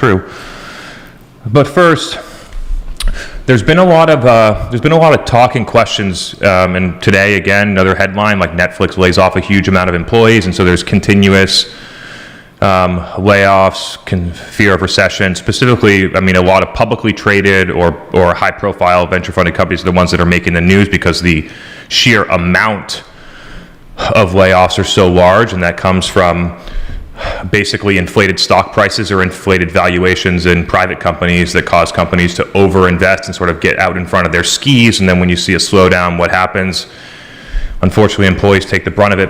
true. But first, there's been a lot of talk and questions, and today again another headline like Netflix lays off a huge amount of employees, and so there's continuous layoffs, fear of recession. Specifically, I mean, a lot of publicly traded or high-profile venture-funded companies are the ones that are making the news because the sheer amount of layoffs are so large, and that comes from basically inflated stock prices or inflated valuations in private companies that cause companies to overinvest and sort of get out in front of their skis. And then when you see a slowdown, what happens? Unfortunately, employees take the brunt of it,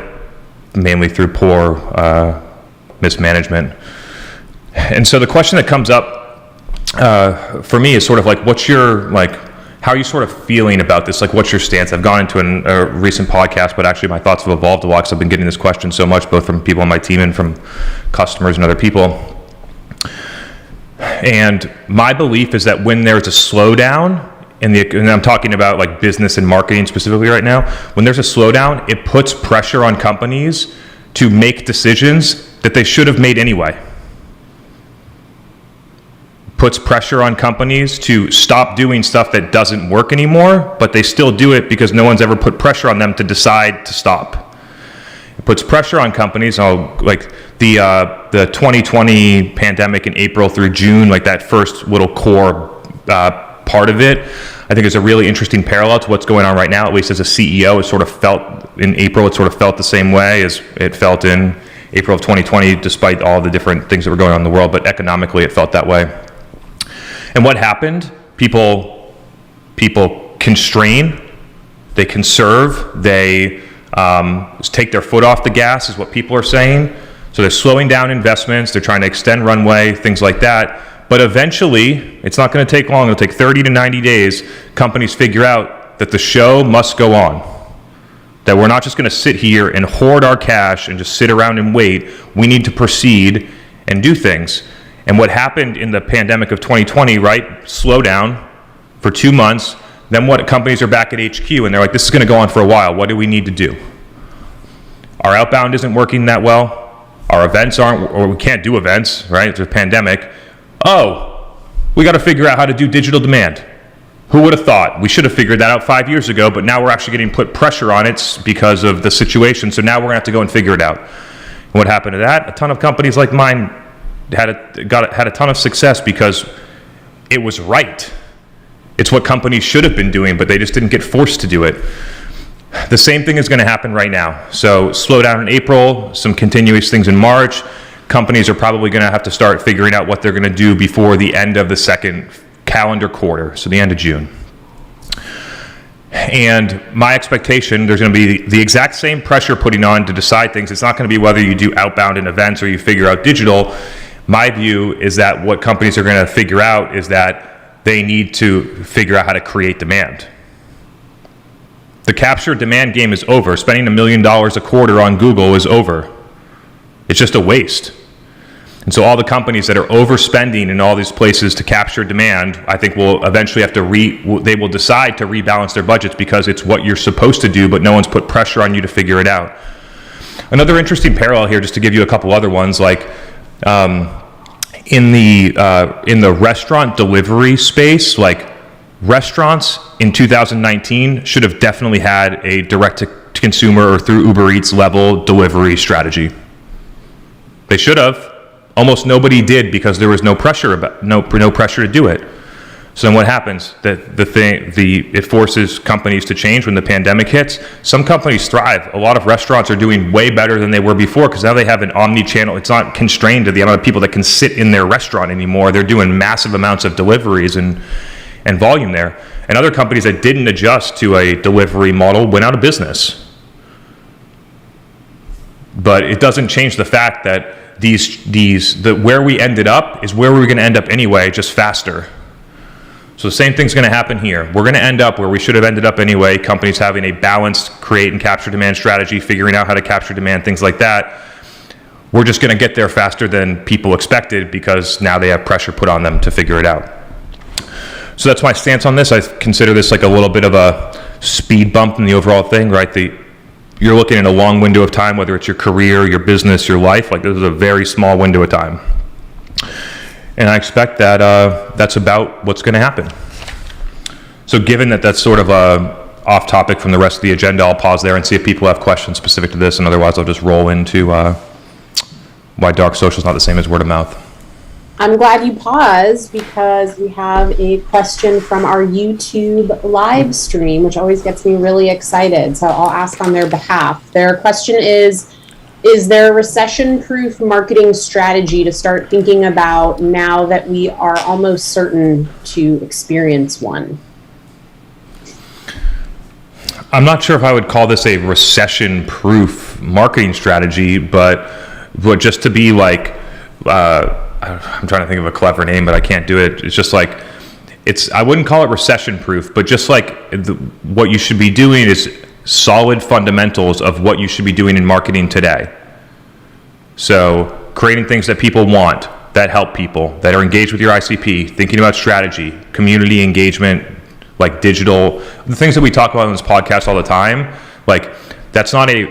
mainly through poor mismanagement. And so the question that comes up for me is sort of like, how are you sort of feeling about this? Like, what's your stance? I've gone into a recent podcast, but actually my thoughts have evolved a lot because I've been getting this question so much, both from people on my team and from customers and other people. And my belief is that when there's a slowdown, and I'm talking about like business and marketing specifically right now, when there's a slowdown, it puts pressure on companies to make decisions that they should have made anyway. Puts pressure on companies to stop doing stuff that doesn't work anymore, but they still do it because no one's ever put pressure on them to decide to stop. It puts pressure on companies, like the 2020 pandemic in April through June, like that first little core part of it, I think is a really interesting parallel to what's going on right now, at least as a CEO. It sort of felt in April, it sort of felt the same way as it felt in April of 2020, despite all the different things that were going on in the world, but economically it felt that way. And what happened? People constrain, they conserve, they take their foot off the gas is what people are saying. So they're slowing down investments, they're trying to extend runway, things like that. But eventually, it's not going to take long, it'll take 30 to 90 days, companies figure out that the show must go on. That we're not just going to sit here and hoard our cash and just sit around and wait. We need to proceed and do things. And what happened in the pandemic of 2020, right? Slow down for 2 months. Then what? Companies are back at HQ and they're like, this is going to go on for a while. What do we need to do? Our outbound isn't working that well. Our events aren't, or we can't do events, right? It's a pandemic. Oh, we got to figure out how to do digital demand. Who would have thought? We should have figured that out 5 years ago, but now we're actually getting put pressure on it because of the situation. So now we're going to have to go and figure it out. And what happened to that? A ton of companies like mine had a ton of success because it was right. It's what companies should have been doing, but they just didn't get forced to do it. The same thing is going to happen right now. So slow down in April, some continuous things in March. Companies are probably going to have to start figuring out what they're going to do before the end of the second calendar quarter, so the end of June. And my expectation, there's going to be the exact same pressure putting on to decide things. It's not going to be whether you do outbound in events or you figure out digital. My view is that what companies are going to figure out is that they need to figure out how to create demand. The capture demand game is over. Spending $1 million a quarter on Google is over. It's just a waste. And so all the companies that are overspending in all these places to capture demand, I think will eventually have to they will decide to rebalance their budgets because it's what you're supposed to do, but no one's put pressure on you to figure it out. Another interesting parallel here, just to give you a couple other ones, like in the restaurant delivery space, like restaurants in 2019 should have definitely had a direct-to-consumer or through Uber Eats level delivery strategy. They should have. Almost nobody did because there was no pressure to do it. So then what happens? It forces companies to change when the pandemic hits. Some companies thrive. A lot of restaurants are doing way better than they were before because now they have an omni-channel. It's not constrained to the amount of people that can sit in their restaurant anymore. They're doing massive amounts of deliveries and volume there. And other companies that didn't adjust to a delivery model went out of business. But it doesn't change the fact that where we ended up is where we were going to end up anyway, just faster. So the same thing's going to happen here. We're going to end up where we should have ended up anyway, companies having a balanced create and capture demand strategy, figuring out how to capture demand, things like that. We're just going to get there faster than people expected because now they have pressure put on them to figure it out. So that's my stance on this. I consider this like a little bit of a speed bump in the overall thing, right? You're looking at a long window of time, whether it's your career, your business, your life. Like this is a very small window of time. And I expect that that's about what's going to happen. So given that that's sort of off topic from the rest of the agenda, I'll pause there and see if people have questions specific to this, and otherwise I'll just roll into why dark social is not the same as word of mouth. I'm glad you paused because we have a question from our YouTube live stream, which always gets me really excited. So I'll ask on their behalf. Their question is there a recession-proof marketing strategy to start thinking about now that we are almost certain to experience one? I'm not sure if I would call this a recession-proof marketing strategy, but just to be like, I'm trying to think of a clever name, but I can't do it. It's just like, I wouldn't call it recession-proof, but just like what you should be doing is solid fundamentals of what you should be doing in marketing today. So creating things that people want, that help people, that are engaged with your ICP, thinking about strategy, community engagement, like digital, the things that we talk about on this podcast all the time, like that's not I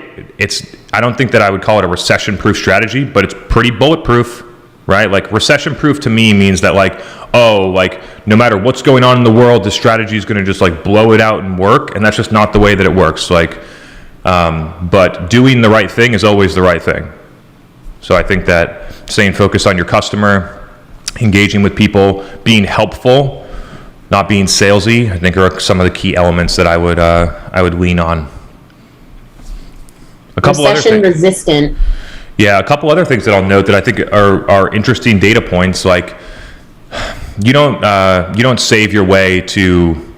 don't think that I would call it a recession-proof strategy, but it's pretty bulletproof, right? Like recession-proof to me means that like, no matter what's going on in the world, the strategy is going to just like blow it out and work. And that's just not the way that it works. Like, but doing the right thing is always the right thing. So I think that staying focused on your customer, engaging with people, being helpful, not being salesy, I think are some of the key elements that I would lean on. A couple recession resistant. Yeah, a couple other things that I'll note that I think are interesting data points. Like, you don't save your way to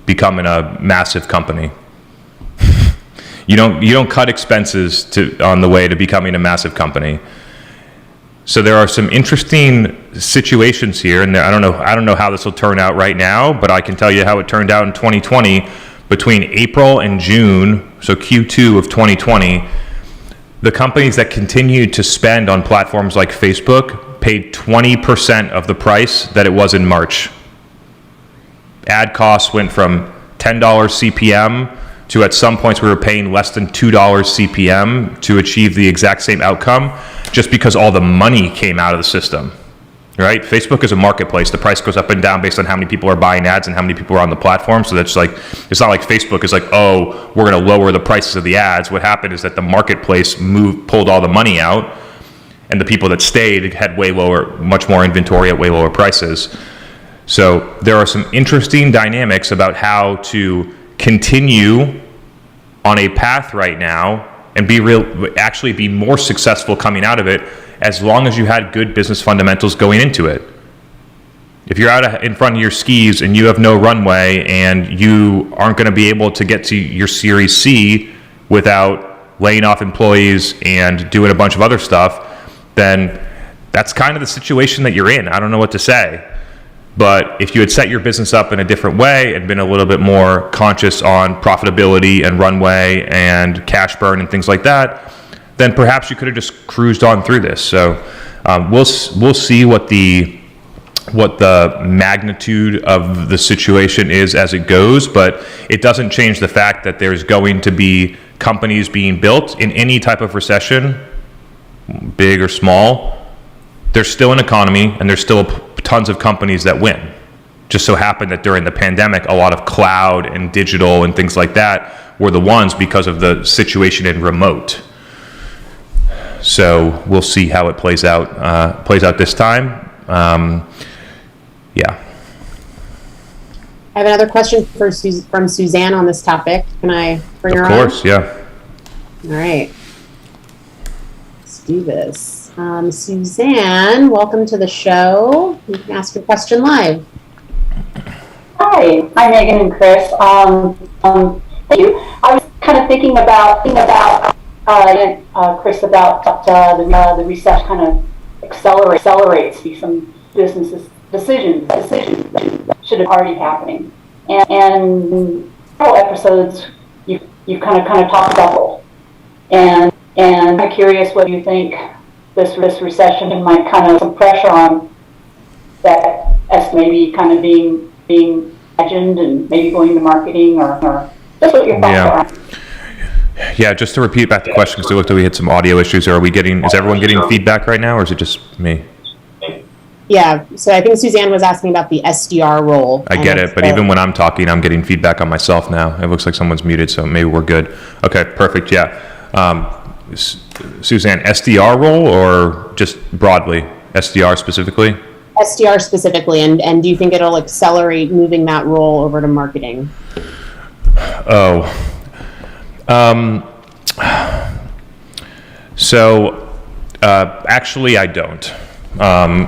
becoming a massive company. You don't cut expenses on the way to becoming a massive company. So there are some interesting situations here, and I don't know how this will turn out right now, but I can tell you how it turned out in 2020. Between April and June, so Q2 of 2020, the companies that continued to spend on platforms like Facebook paid 20% of the price that it was in March. Ad costs went from $10 CPM to at some points we were paying less than $2 CPM to achieve the exact same outcome, just because all the money came out of the system, right? Facebook is a marketplace. The price goes up and down based on how many people are buying ads and how many people are on the platform. So that's like, it's not like Facebook is like, oh, we're going to lower the prices of the ads. What happened is that the marketplace pulled all the money out, and the people that stayed had much more inventory at way lower prices. So there are some interesting dynamics about how to continue on a path right now and actually be more successful coming out of it, as long as you had good business fundamentals going into it. If you're out in front of your skis and you have no runway and you aren't going to be able to get to your Series C without laying off employees and doing a bunch of other stuff, then that's kind of the situation that you're in. I don't know what to say. But if you had set your business up in a different way and been a little bit more conscious on profitability and runway and cash burn and things like that, then perhaps you could have just cruised on through this. So we'll see what the magnitude of the situation is as it goes, but it doesn't change the fact that there's going to be companies being built in any type of recession, big or small. There's still an economy, and there's still tons of companies that win. Just so happened that during the pandemic, a lot of cloud and digital and things like that were the ones because of the situation in remote. So we'll see how it plays out this time. Yeah. I have another question from Suzanne on this topic. Can I bring her on? Of course, yeah. All right. Let's do this. Suzanne, welcome to the show. You can ask your question live. Hi, Megan and Chris. Thank you. I was kind of thinking about Chris, about the recession kind of accelerates some businesses decisions that should have already happening. And several episodes you kind of talked about, and I'm curious what you think this recession might kind of some pressure on that as maybe kind of being imagined and maybe going to marketing or just what your thoughts are. Yeah, just to repeat back the question, because it looked like we had some audio issues. Is everyone getting feedback right now, or is it just me? Yeah, so I think Suzanne was asking about the SDR role. I get it, but even when I'm talking, I'm getting feedback on myself now. It looks like someone's muted, so maybe we're good. Okay, perfect, yeah. Suzanne, SDR role or just broadly, SDR specifically? SDR specifically, and do you think it'll accelerate moving that role over to marketing? Actually, I don't.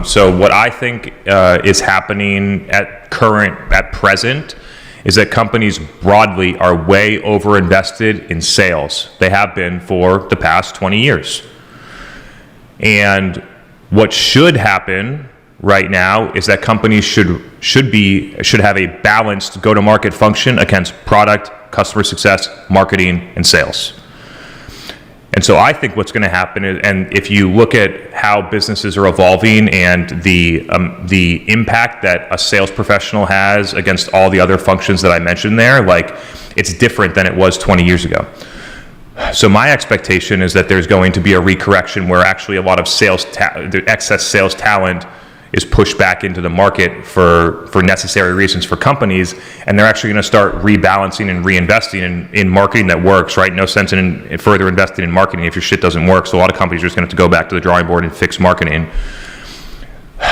So what I think is happening at present is that companies broadly are way overinvested in sales. They have been for the past 20 years. And what should happen right now is that companies should have a balanced go-to-market function against product, customer success, marketing, and sales. And so I think what's going to happen is, and if you look at how businesses are evolving and the impact that a sales professional has against all the other functions that I mentioned there, like it's different than it was 20 years ago. So my expectation is that there's going to be a recorrection where actually a lot of the excess sales talent is pushed back into the market for necessary reasons for companies, and they're actually going to start rebalancing and reinvesting in marketing that works, right? No sense in further investing in marketing if your shit doesn't work. So a lot of companies are just going to have to go back to the drawing board and fix marketing.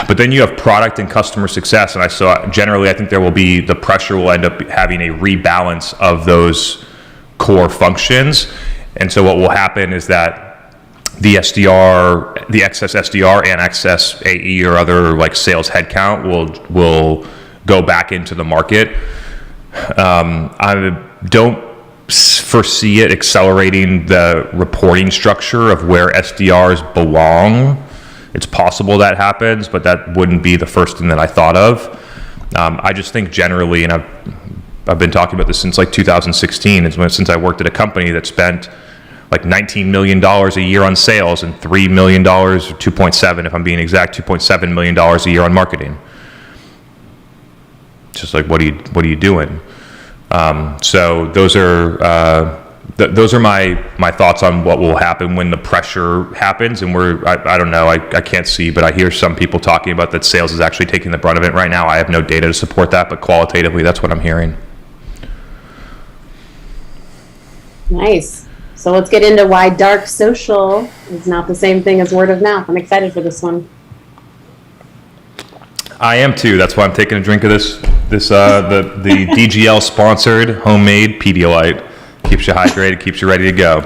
But then you have product and customer success, and I think there will be, the pressure will end up having a rebalance of those core functions. And so what will happen is that the excess SDR and excess AE or other like sales headcount will go back into the market. I don't foresee it accelerating the reporting structure of where SDRs belong. It's possible that happens, but that wouldn't be the first thing that I thought of. I just think generally, and I've been talking about this since like 2016, since I worked at a company that spent like $19 million a year on sales and $3 million, or 2.7 if I'm being exact, $2.7 million a year on marketing. Just like, what are you doing? So those are my thoughts on what will happen when the pressure happens. And I don't know, I can't see, but I hear some people talking about that sales is actually taking the brunt of it right now. I have no data to support that, but qualitatively, that's what I'm hearing. Nice. So let's get into why dark social is not the same thing as word of mouth. I'm excited for this one. I am too. That's why I'm taking a drink of the DGL sponsored homemade Pedialyte. Keeps you hydrated, keeps you ready to go.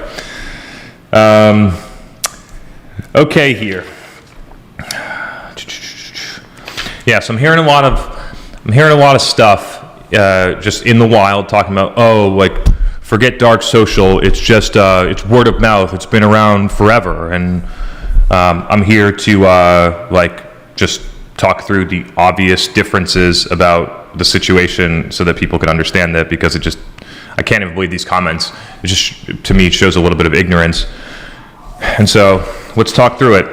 Okay, here. Yeah, so I'm hearing a lot of stuff just in the wild talking about forget dark social. It's just it's word of mouth. It's been around forever, and I'm here to just talk through the obvious differences about the situation so that people can understand that, because I can't even believe these comments. It just, to me, shows a little bit of ignorance. And so let's talk through it.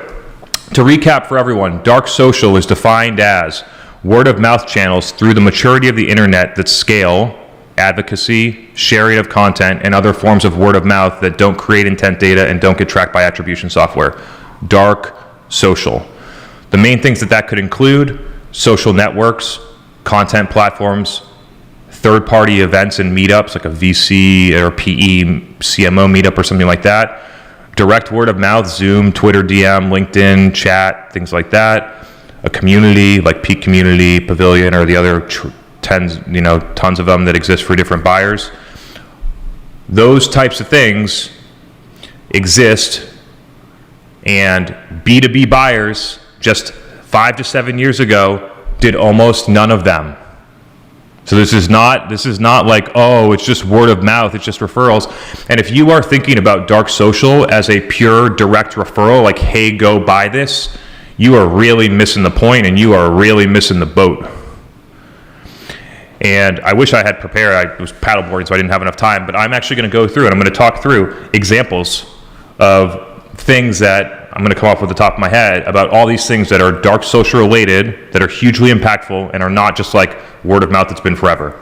To recap for everyone, dark social is defined as word of mouth channels through the maturity of the internet that scale advocacy, sharing of content, and other forms of word of mouth that don't create intent data and don't get tracked by attribution software. Dark social. The main things that could include: social networks, content platforms, third-party events and meetups like a VC or PE CMO meetup or something like that, direct word of mouth, Zoom, Twitter DM, LinkedIn, chat, things like that, a community like Peak Community, Pavilion, or the other tons of them that exist for different buyers. Those types of things exist, and B2B buyers just 5 to 7 years ago did almost none of them. So this is not like, oh, it's just word of mouth, it's just referrals. And if you are thinking about dark social as a pure direct referral, like, hey, go buy this, you are really missing the point, and you are really missing the boat. And I wish I had prepared. I was paddleboarding, so I didn't have enough time. But I'm actually going to go through, and I'm going to talk through examples of things that I'm going to come off with the top of my head about all these things that are dark social related, that are hugely impactful, and are not just like word of mouth that's been forever.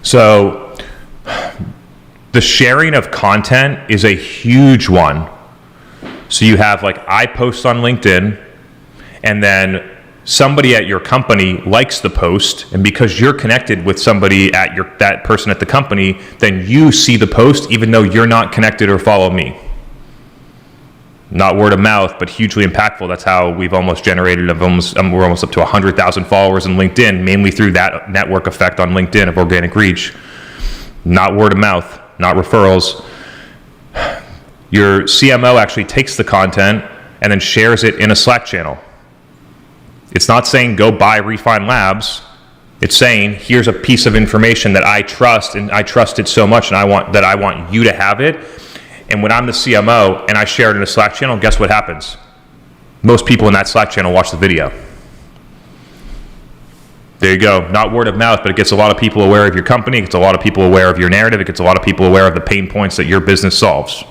So the sharing of content is a huge one. So you have, like, I post on LinkedIn, and then somebody at your company likes the post, and because you're connected with somebody at that person at the company, then you see the post even though you're not connected or follow me. Not word of mouth, but hugely impactful. That's how we've almost generated, we're almost up to 100,000 followers in LinkedIn, mainly through that network effect on LinkedIn of organic reach. Not word of mouth, not referrals. Your CMO actually takes the content and then shares it in a Slack channel. It's not saying go buy Refine Labs. It's saying here's a piece of information that I trust, and I trust it so much, and I want you to have it. And when I'm the CMO and I share it in a Slack channel, guess what happens? Most people in that Slack channel watch the video. There you go. Not word of mouth, but it gets a lot of people aware of your company. It gets a lot of people aware of your narrative. It gets a lot of people aware of the pain points that your business solves.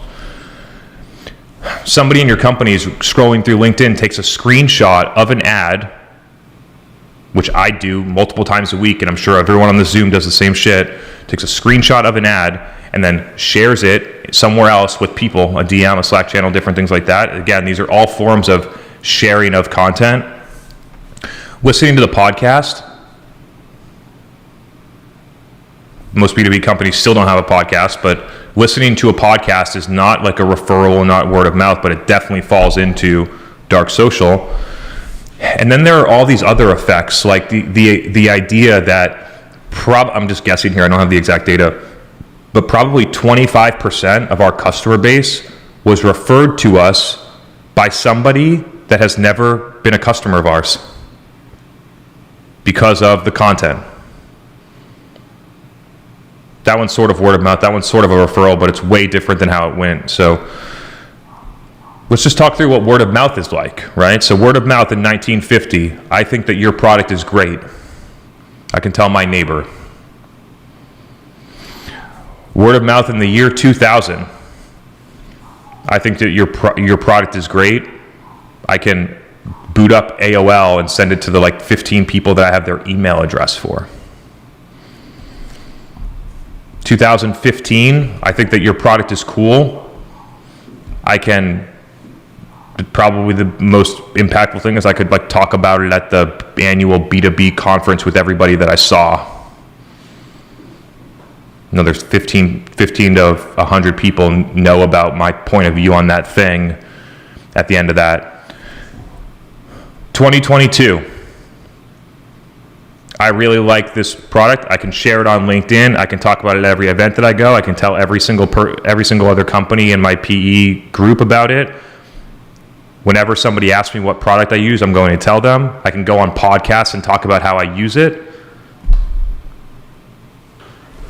Somebody in your company is scrolling through LinkedIn, takes a screenshot of an ad, which I do multiple times a week, and I'm sure everyone on the Zoom does the same shit, takes a screenshot of an ad and then shares it somewhere else with people, a DM, a Slack channel, different things like that. Again, these are all forms of sharing of content. Listening to the podcast. Most B2B companies still don't have a podcast, but listening to a podcast is not like a referral, not word of mouth, but it definitely falls into dark social. And then there are all these other effects, like the idea that I'm just guessing here, I don't have the exact data, but probably 25% of our customer base was referred to us by somebody that has never been a customer of ours because of the content. That one's sort of word of mouth, that one's sort of a referral, but it's way different than how it went. So let's just talk through what word of mouth is like, right? So word of mouth in 1950, I think that your product is great. I can tell my neighbor. Word of mouth in the year 2000, I think that your product is great. I can boot up AOL and send it to the 15 people that I have their email address for. 2015, I think that your product is cool. Probably the most impactful thing is I could talk about it at the annual B2B conference with everybody that I saw. There's 15 to 100 people know about my point of view on that thing at the end of that. 2022. I really like this product. I can share it on LinkedIn. I can talk about it at every event that I go. I can tell every single other company in my PE group about it. Whenever somebody asks me what product I use, I'm going to tell them. I can go on podcasts and talk about how I use it.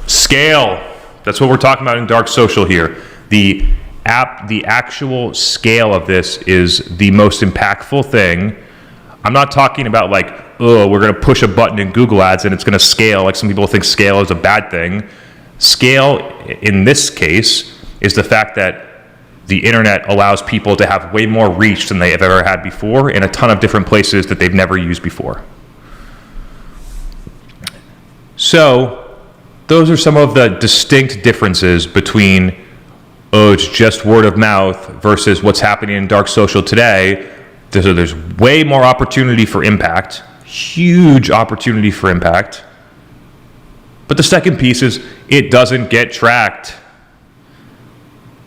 Scale. That's what we're talking about in dark social here. The actual scale of this is the most impactful thing. I'm not talking about we're going to push a button in Google Ads and it's going to scale. Like some people think scale is a bad thing. Scale, in this case, is the fact that the internet allows people to have way more reach than they have ever had before in a ton of different places that they've never used before. So those are some of the distinct differences between, it's just word of mouth versus what's happening in dark social today. There's way more opportunity for impact, huge opportunity for impact. But the second piece is it doesn't get tracked.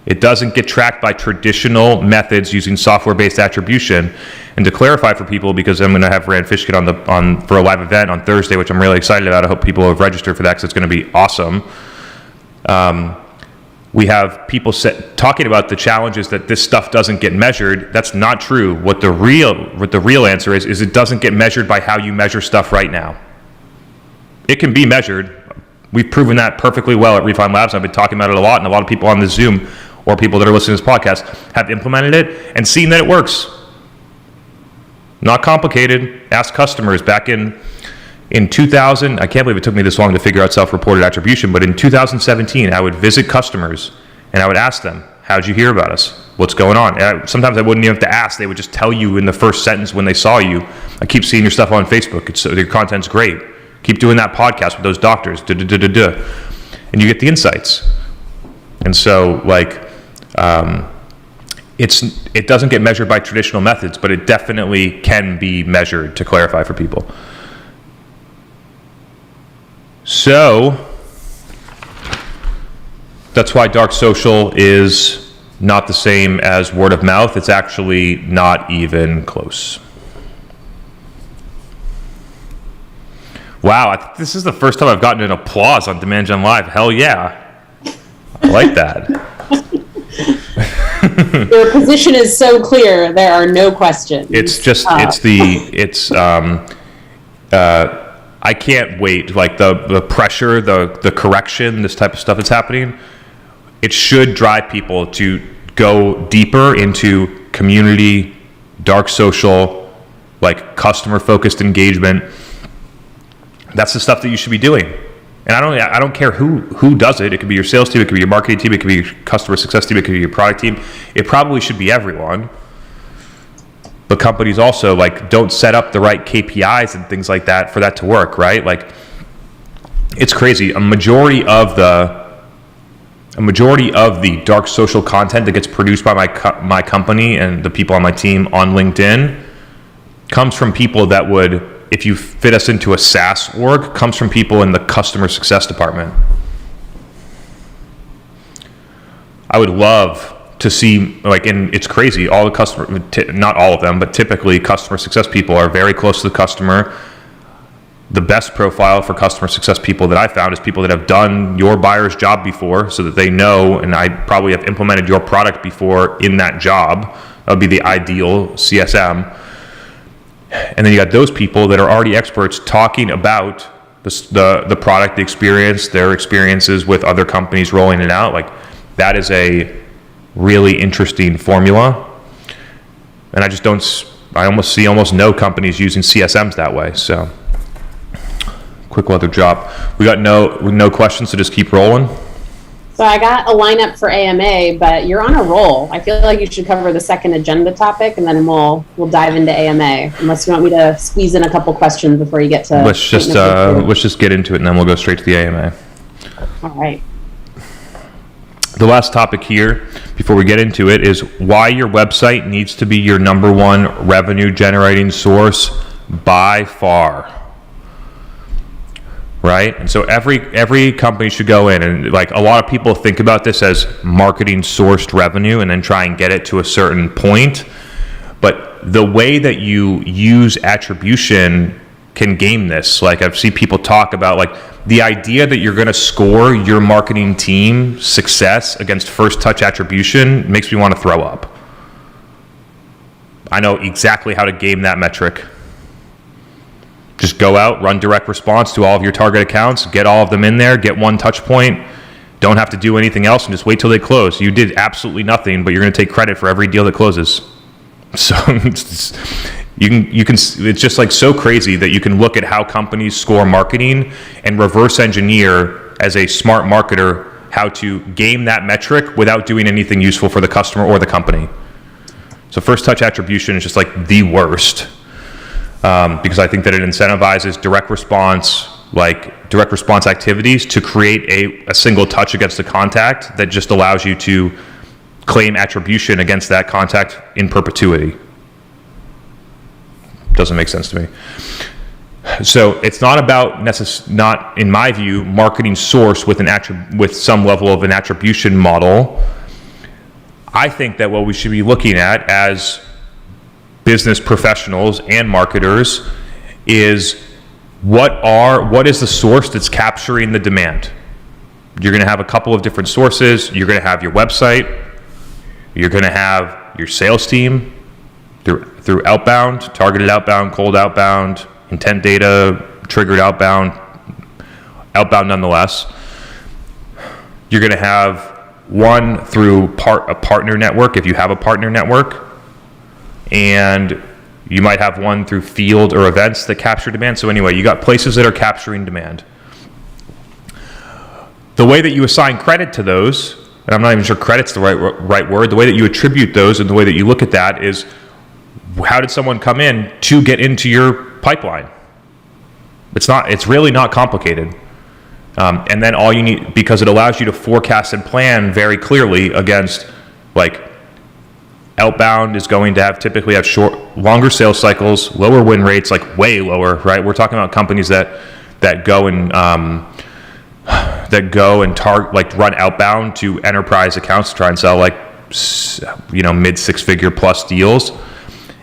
It doesn't get tracked by traditional methods using software-based attribution. And to clarify for people, because I'm going to have Rand Fishkin for a live event on Thursday, which I'm really excited about. I hope people have registered for that because it's going to be awesome. We have people talking about the challenges that this stuff doesn't get measured. That's not true. What the real answer is it doesn't get measured by how you measure stuff right now. It can be measured. We've proven that perfectly well at Refine Labs. I've been talking about it a lot, and a lot of people on this Zoom or people that are listening to this podcast have implemented it and seen that it works. Not complicated. Ask customers. Back in 2000, I can't believe it took me this long to figure out self-reported attribution, but in 2017, I would visit customers and I would ask them, how'd you hear about us? What's going on? Sometimes I wouldn't even have to ask. They would just tell you in the first sentence when they saw you. I keep seeing your stuff on Facebook. Your content's great. Keep doing that podcast with those doctors. And you get the insights. And so, it doesn't get measured by traditional methods, but it definitely can be measured, to clarify for people. So that's why dark social is not the same as word of mouth. It's actually not even close. Wow, I think this is the first time I've gotten an applause on Demand Gen Live. Hell yeah. I like that. Your position is so clear, there are no questions. It's just, I can't wait. Like the pressure, the correction, this type of stuff that's happening, it should drive people to go deeper into community, dark social, like customer-focused engagement. That's the stuff that you should be doing. And I don't care who does it. It could be your sales team, it could be your marketing team, it could be your customer success team, it could be your product team. It probably should be everyone. But companies also like don't set up the right KPIs and things like that for that to work, right? Like it's crazy. A majority of the dark social content that gets produced by my company and the people on my team on LinkedIn comes from people that would, if you fit us into a SaaS org, comes from people in the customer success department. I would love to see, like, and it's crazy, all the customer, not all of them, but typically customer success people are very close to the customer. The best profile for customer success people that I found is people that have done your buyer's job before, so that they know, and I probably have implemented your product before in that job. That would be the ideal CSM. And then you got those people that are already experts talking about the product, the experience, their experiences with other companies rolling it out. Like that is a really interesting formula. And I almost see no companies using CSMs that way. So quick weather drop. We got no questions, so just keep rolling. So I got a lineup for AMA, but you're on a roll. I feel like you should cover the second agenda topic, and then we'll dive into AMA. Unless you want me to squeeze in a couple questions before you get to. Let's just get into it, and then we'll go straight to the AMA. All right. The last topic here, before we get into it, is why your website needs to be your number one revenue generating source by far. Right? And so every company should go in, and like a lot of people think about this as marketing sourced revenue and then try and get it to a certain point. But the way that you use attribution can game this. Like I've seen people talk about like the idea that you're going to score your marketing team success against first touch attribution makes me want to throw up. I know exactly how to game that metric. Just go out, run direct response to all of your target accounts, get all of them in there, get one touch point, don't have to do anything else, and just wait till they close. You did absolutely nothing, but you're going to take credit for every deal that closes. So you can. It's just like so crazy that you can look at how companies score marketing and reverse engineer as a smart marketer how to game that metric without doing anything useful for the customer or the company. So first touch attribution is just like the worst. Because I think that it incentivizes direct response activities to create a single touch against a contact that just allows you to claim attribution against that contact in perpetuity. Doesn't make sense to me. So it's not about not in my view marketing source with some level of an attribution model. I think that what we should be looking at as business professionals and marketers is what is the source that's capturing the demand. You're going to have a couple of different sources. You're going to have your website. You're going to have your sales team through outbound, targeted outbound, cold outbound, intent data, triggered outbound nonetheless. You're going to have one through a partner network if you have a partner network. And you might have one through field or events that capture demand. So anyway, you got places that are capturing demand. The way that you assign credit to those, and I'm not even sure credit's the right word, the way that you attribute those and the way that you look at that is how did someone come in to get into your pipeline? It's really not complicated. And then all you need, because it allows you to forecast and plan very clearly against like Outbound is going to typically have longer sales cycles, lower win rates, like way lower, right? We're talking about companies that go and run outbound to enterprise accounts to try and sell mid 6-figure plus deals,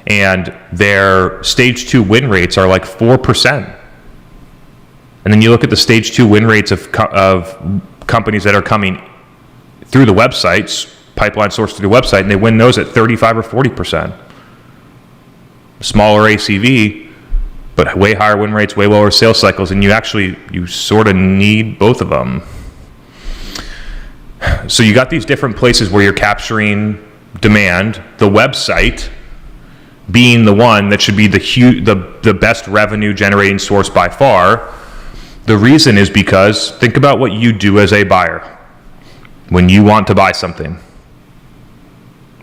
and their stage 2 win rates are like 4%. And then you look at the stage 2 win rates of companies that are coming through the websites, pipeline sourced through the website, and they win those at 35 or 40%. Smaller ACV, but way higher win rates, way lower sales cycles, and you sort of need both of them. So you got these different places where you're capturing demand, the website being the one that should be the best revenue generating source by far. The reason is because think about what you do as a buyer. When you want to buy something,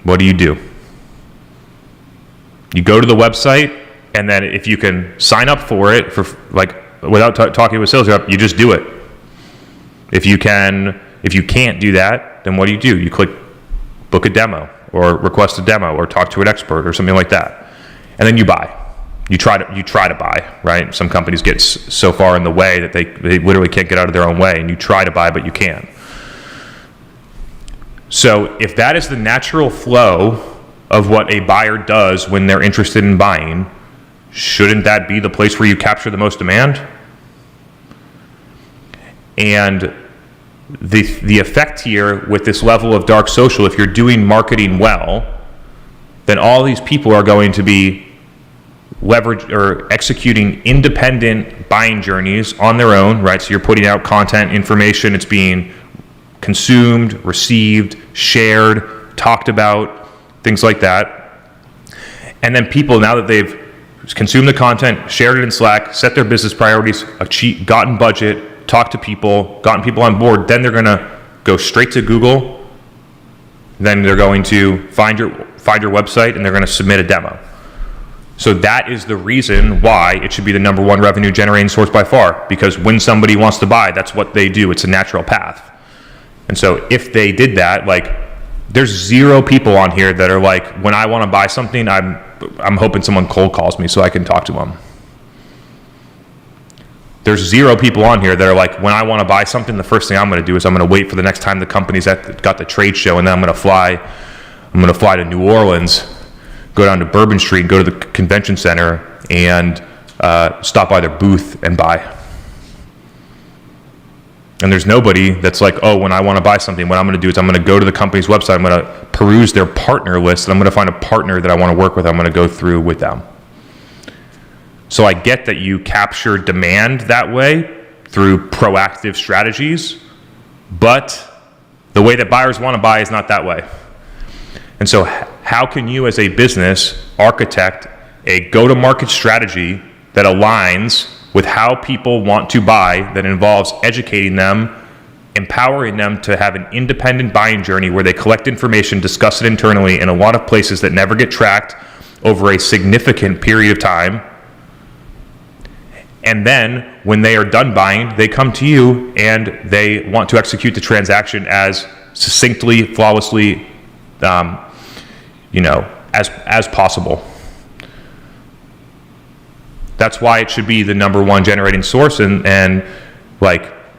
what do? You go to the website, and then if you can sign up for it without talking to a sales rep, you just do it. If you can't do that, then what do? You click book a demo or request a demo or talk to an expert or something like that. And then you buy. You try to buy, right? Some companies get so far in the way that they literally can't get out of their own way, and you try to buy, but you can't. So if that is the natural flow of what a buyer does when they're interested in buying, shouldn't that be the place where you capture the most demand? And the effect here with this level of dark social, if you're doing marketing well, then all these people are going to be leverage or executing independent buying journeys on their own, right? So you're putting out content, information, it's being consumed, received, shared, talked about, things like that. And then people, now that they've consumed the content, shared it in Slack, set their business priorities, gotten budget, talked to people, gotten people on board, then they're going to go straight to Google. Then they're going to find your website, and they're going to submit a demo. So that is the reason why it should be the number one revenue generating source by far, because when somebody wants to buy, that's what they do. It's a natural path. And so if they did that, there's 0 people on here that are like, when I want to buy something, I'm hoping someone cold calls me so I can talk to them. There's 0 people on here that are like, when I want to buy something, the first thing I'm going to do is I'm going to wait for the next time the company's got the trade show, and then I'm going to fly to New Orleans, go down to Bourbon Street, go to the convention center, and stop by their booth and buy. And there's nobody that's like, oh, when I want to buy something, what I'm going to do is I'm going to go to the company's website, I'm going to peruse their partner list, and I'm going to find a partner that I want to work with, I'm going to go through with them. So I get that you capture demand that way through proactive strategies, but the way that buyers want to buy is not that way. And so how can you as a business architect a go-to-market strategy that aligns with how people want to buy, that involves educating them, empowering them to have an independent buying journey where they collect information, discuss it internally in a lot of places that never get tracked over a significant period of time. And then when they are done buying, they come to you and they want to execute the transaction as succinctly, flawlessly, as possible. That's why it should be the number one generating source, and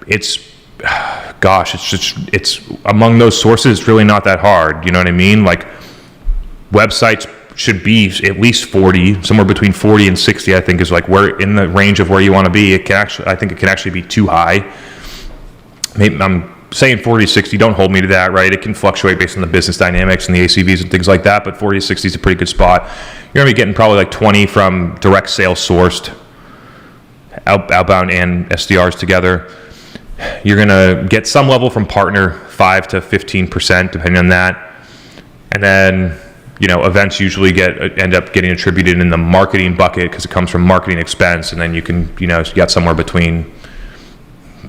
it's among those sources, it's really not that hard. You know what I mean? Websites should be at least 40, somewhere between 40 and 60, I think is where in the range of where you want to be. I think it can actually be too high. Maybe I'm saying 40 to 60, don't hold me to that, right? It can fluctuate based on the business dynamics and the ACVs and things like that, but 40 to 60 is a pretty good spot. You're going to be getting probably 20 from direct sales sourced, outbound and SDRs together. You're going to get some level from partner, 5 to 15%, depending on that. And then, events usually end up getting attributed in the marketing bucket because it comes from marketing expense, and then you can, you got somewhere between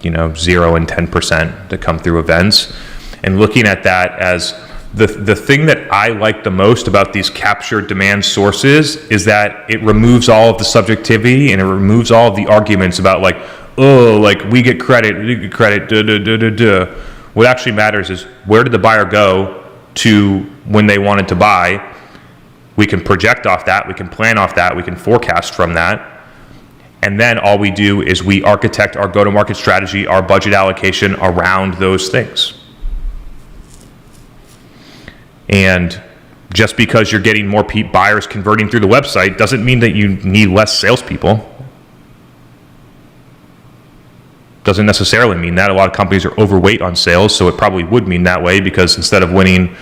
0 and 10% that come through events. And looking at that as the thing that I like the most about these captured demand sources is that it removes all of the subjectivity, and it removes all of the arguments about we get credit, duh, duh, duh, duh, duh. What actually matters is, where did the buyer go to when they wanted to buy. We can project off that, we can plan off that, we can forecast from that. And then all we do is we architect our go-to-market strategy, our budget allocation around those things. And just because you're getting more buyers converting through the website doesn't mean that you need less salespeople. Doesn't necessarily mean that. A lot of companies are overweight on sales, so it probably would mean that way, because instead of winning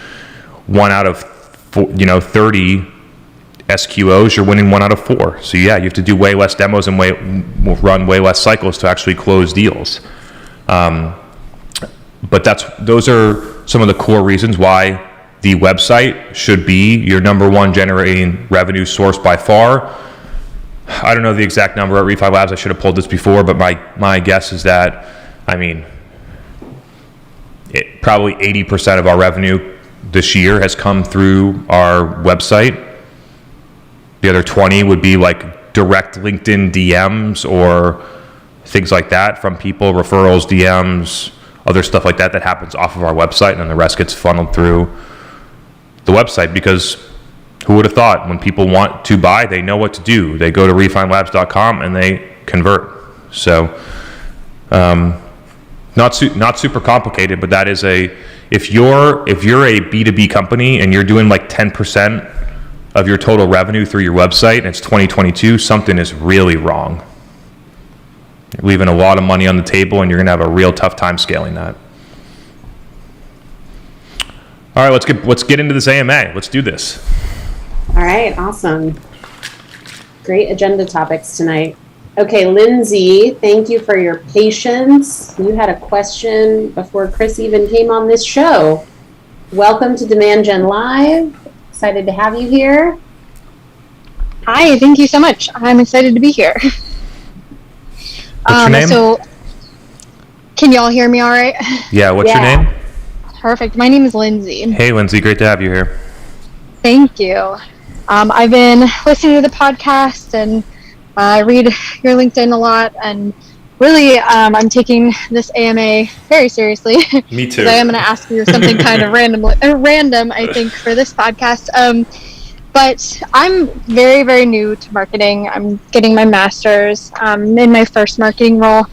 1 out of 30 SQOs, you're winning 1 out of 4. So yeah, you have to do way less demos and run way less cycles to actually close deals. But those are some of the core reasons why the website should be your number one generating revenue source by far. I don't know the exact number at Refi Labs. I should have pulled this before, but my guess is that, probably 80% of our revenue this year has come through our website. The other 20 would be like direct LinkedIn DMs or things like that from people, referrals, DMs, other stuff like that happens off of our website, and then the rest gets funneled through the website, because who would have thought when people want to buy, they know what to do. They go to refinelabs.com and they convert. So not super complicated, but that is if you're a B2B company and you're doing like 10% of your total revenue through your website and it's 2022, something is really wrong. You're leaving a lot of money on the table and you're going to have a real tough time scaling that. All right, let's get into this AMA. Let's do this. All right, awesome. Great agenda topics tonight. Okay, Lindsay, thank you for your patience. You had a question before Chris even came on this show. Welcome to Demand Gen Live. Excited to have you here. Hi, thank you so much. I'm excited to be here. What's your name? So, can y'all hear me all right? Yeah, what's your name? Perfect. My name is Lindsay. Hey, Lindsay, great to have you here. Thank you. I've been listening to the podcast, and I read your LinkedIn a lot, and really, I'm taking this AMA very seriously. Me too. I am going to ask you something kind of random, I think, for this podcast. But I'm very, very new to marketing. I'm getting my master's in my first marketing role,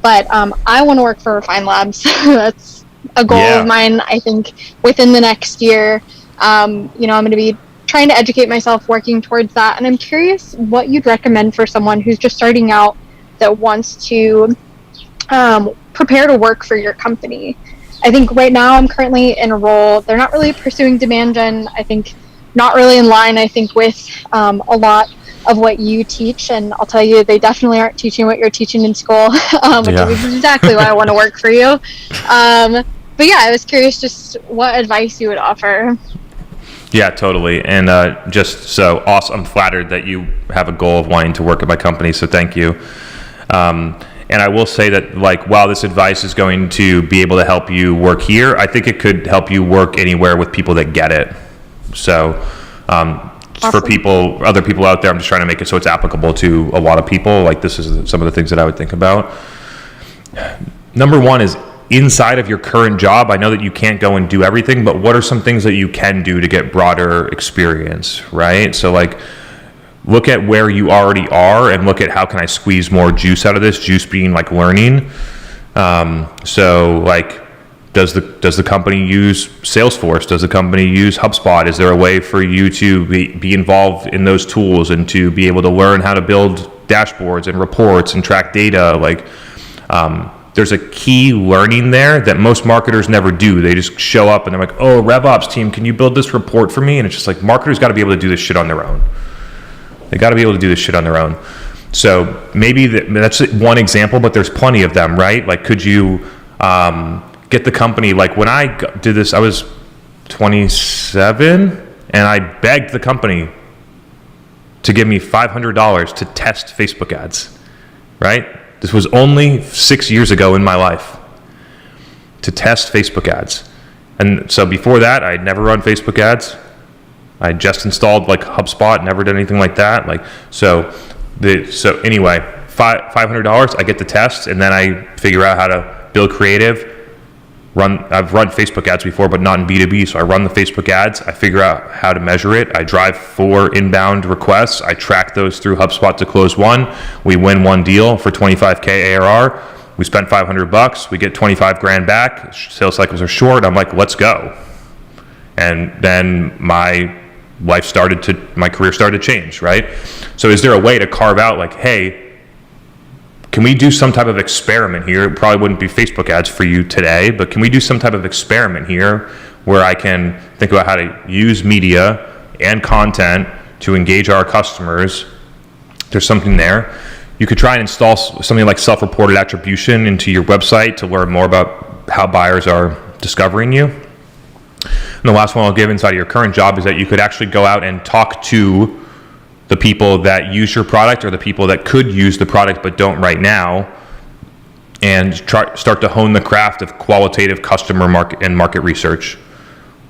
but I want to work for Refi Labs. That's a goal of mine, I think, within the next year. I'm going to be trying to educate myself, working towards that. And I'm curious what you'd recommend for someone who's just starting out that wants to prepare to work for your company. I think right now I'm currently in a role, they're not really pursuing demand gen, I think not really in line, I think, with a lot of what you teach. And I'll tell you, they definitely aren't teaching what you're teaching in school, which is exactly why I want to work for you. But yeah, I was curious just what advice you would offer. Yeah, totally. And just so awesome. I'm flattered that you have a goal of wanting to work at my company, so thank you. And I will say that, while this advice is going to be able to help you work here, I think it could help you work anywhere with people that get it. So awesome. For other people out there, I'm just trying to make it so it's applicable to a lot of people. This is some of the things that I would think about. Number one is, inside of your current job, I know that you can't go and do everything, but what are some things that you can do to get broader experience, right? So look at where you already are and look at how can I squeeze more juice out of this, juice being learning. Does the company use Salesforce? Does the company use HubSpot? Is there a way for you to be involved in those tools and to be able to learn how to build dashboards and reports and track data? There's a key learning there that most marketers never do. They just show up and they're like, oh, RevOps team, can you build this report for me? And it's just marketers got to be able to do this shit on their own. They got to be able to do this shit on their own. So maybe that's one example, but there's plenty of them, right? Could you get the company, when I did this, I was 27 and I begged the company to give me $500 to test Facebook ads, right? This was only 6 years ago in my life, to test Facebook ads. And so before that, I had never run Facebook ads. I just installed HubSpot, never did anything like that. So anyway, $500, I get the test, and then I figure out how to build creative, I've run Facebook ads before, but not in B2B. So I run the Facebook ads. I figure out how to measure it. I drive 4 inbound requests. I track those through HubSpot to close one. We win one deal for 25K ARR. We spent $500. We get 25 grand back. Sales cycles are short. I'm like, let's go. And then my career started to change, right? So is there a way to carve out like, hey, can we do some type of experiment here? It probably wouldn't be Facebook ads for you today, but can we do some type of experiment here where I can think about how to use media and content to engage our customers? There's something there. You could try and install something like self-reported attribution into your website to learn more about how buyers are discovering you. And the last one I'll give inside of your current job is that you could actually go out and talk to the people that use your product or the people that could use the product but don't right now, and start to hone the craft of qualitative customer market research,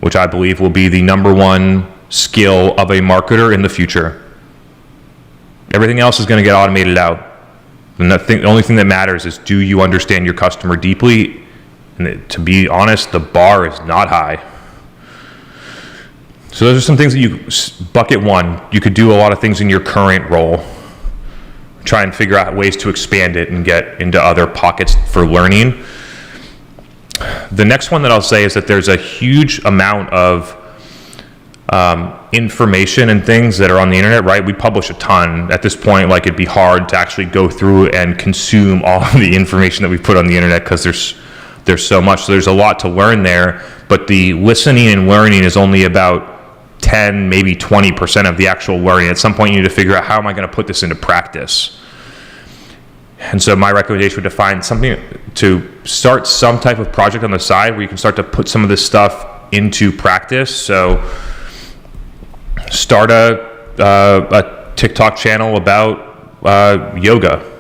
which I believe will be the number one skill of a marketer in the future. Everything else is going to get automated out. And the only thing that matters is, do you understand your customer deeply? And to be honest, the bar is not high. So those are some things that bucket one, you could do a lot of things in your current role. Try and figure out ways to expand it and get into other pockets for learning. The next one that I'll say is that there's a huge amount of information and things that are on the internet, right? We publish a ton. At this point, like, it'd be hard to actually go through and consume all of the information that we put on the internet because there's so much. So there's a lot to learn there, but the listening and learning is only about 10, maybe 20% of the actual learning. At some point, you need to figure out, how am I going to put this into practice? And so my recommendation would be to find something to start some type of project on the side where you can start to put some of this stuff into practice. So start a TikTok channel about yoga,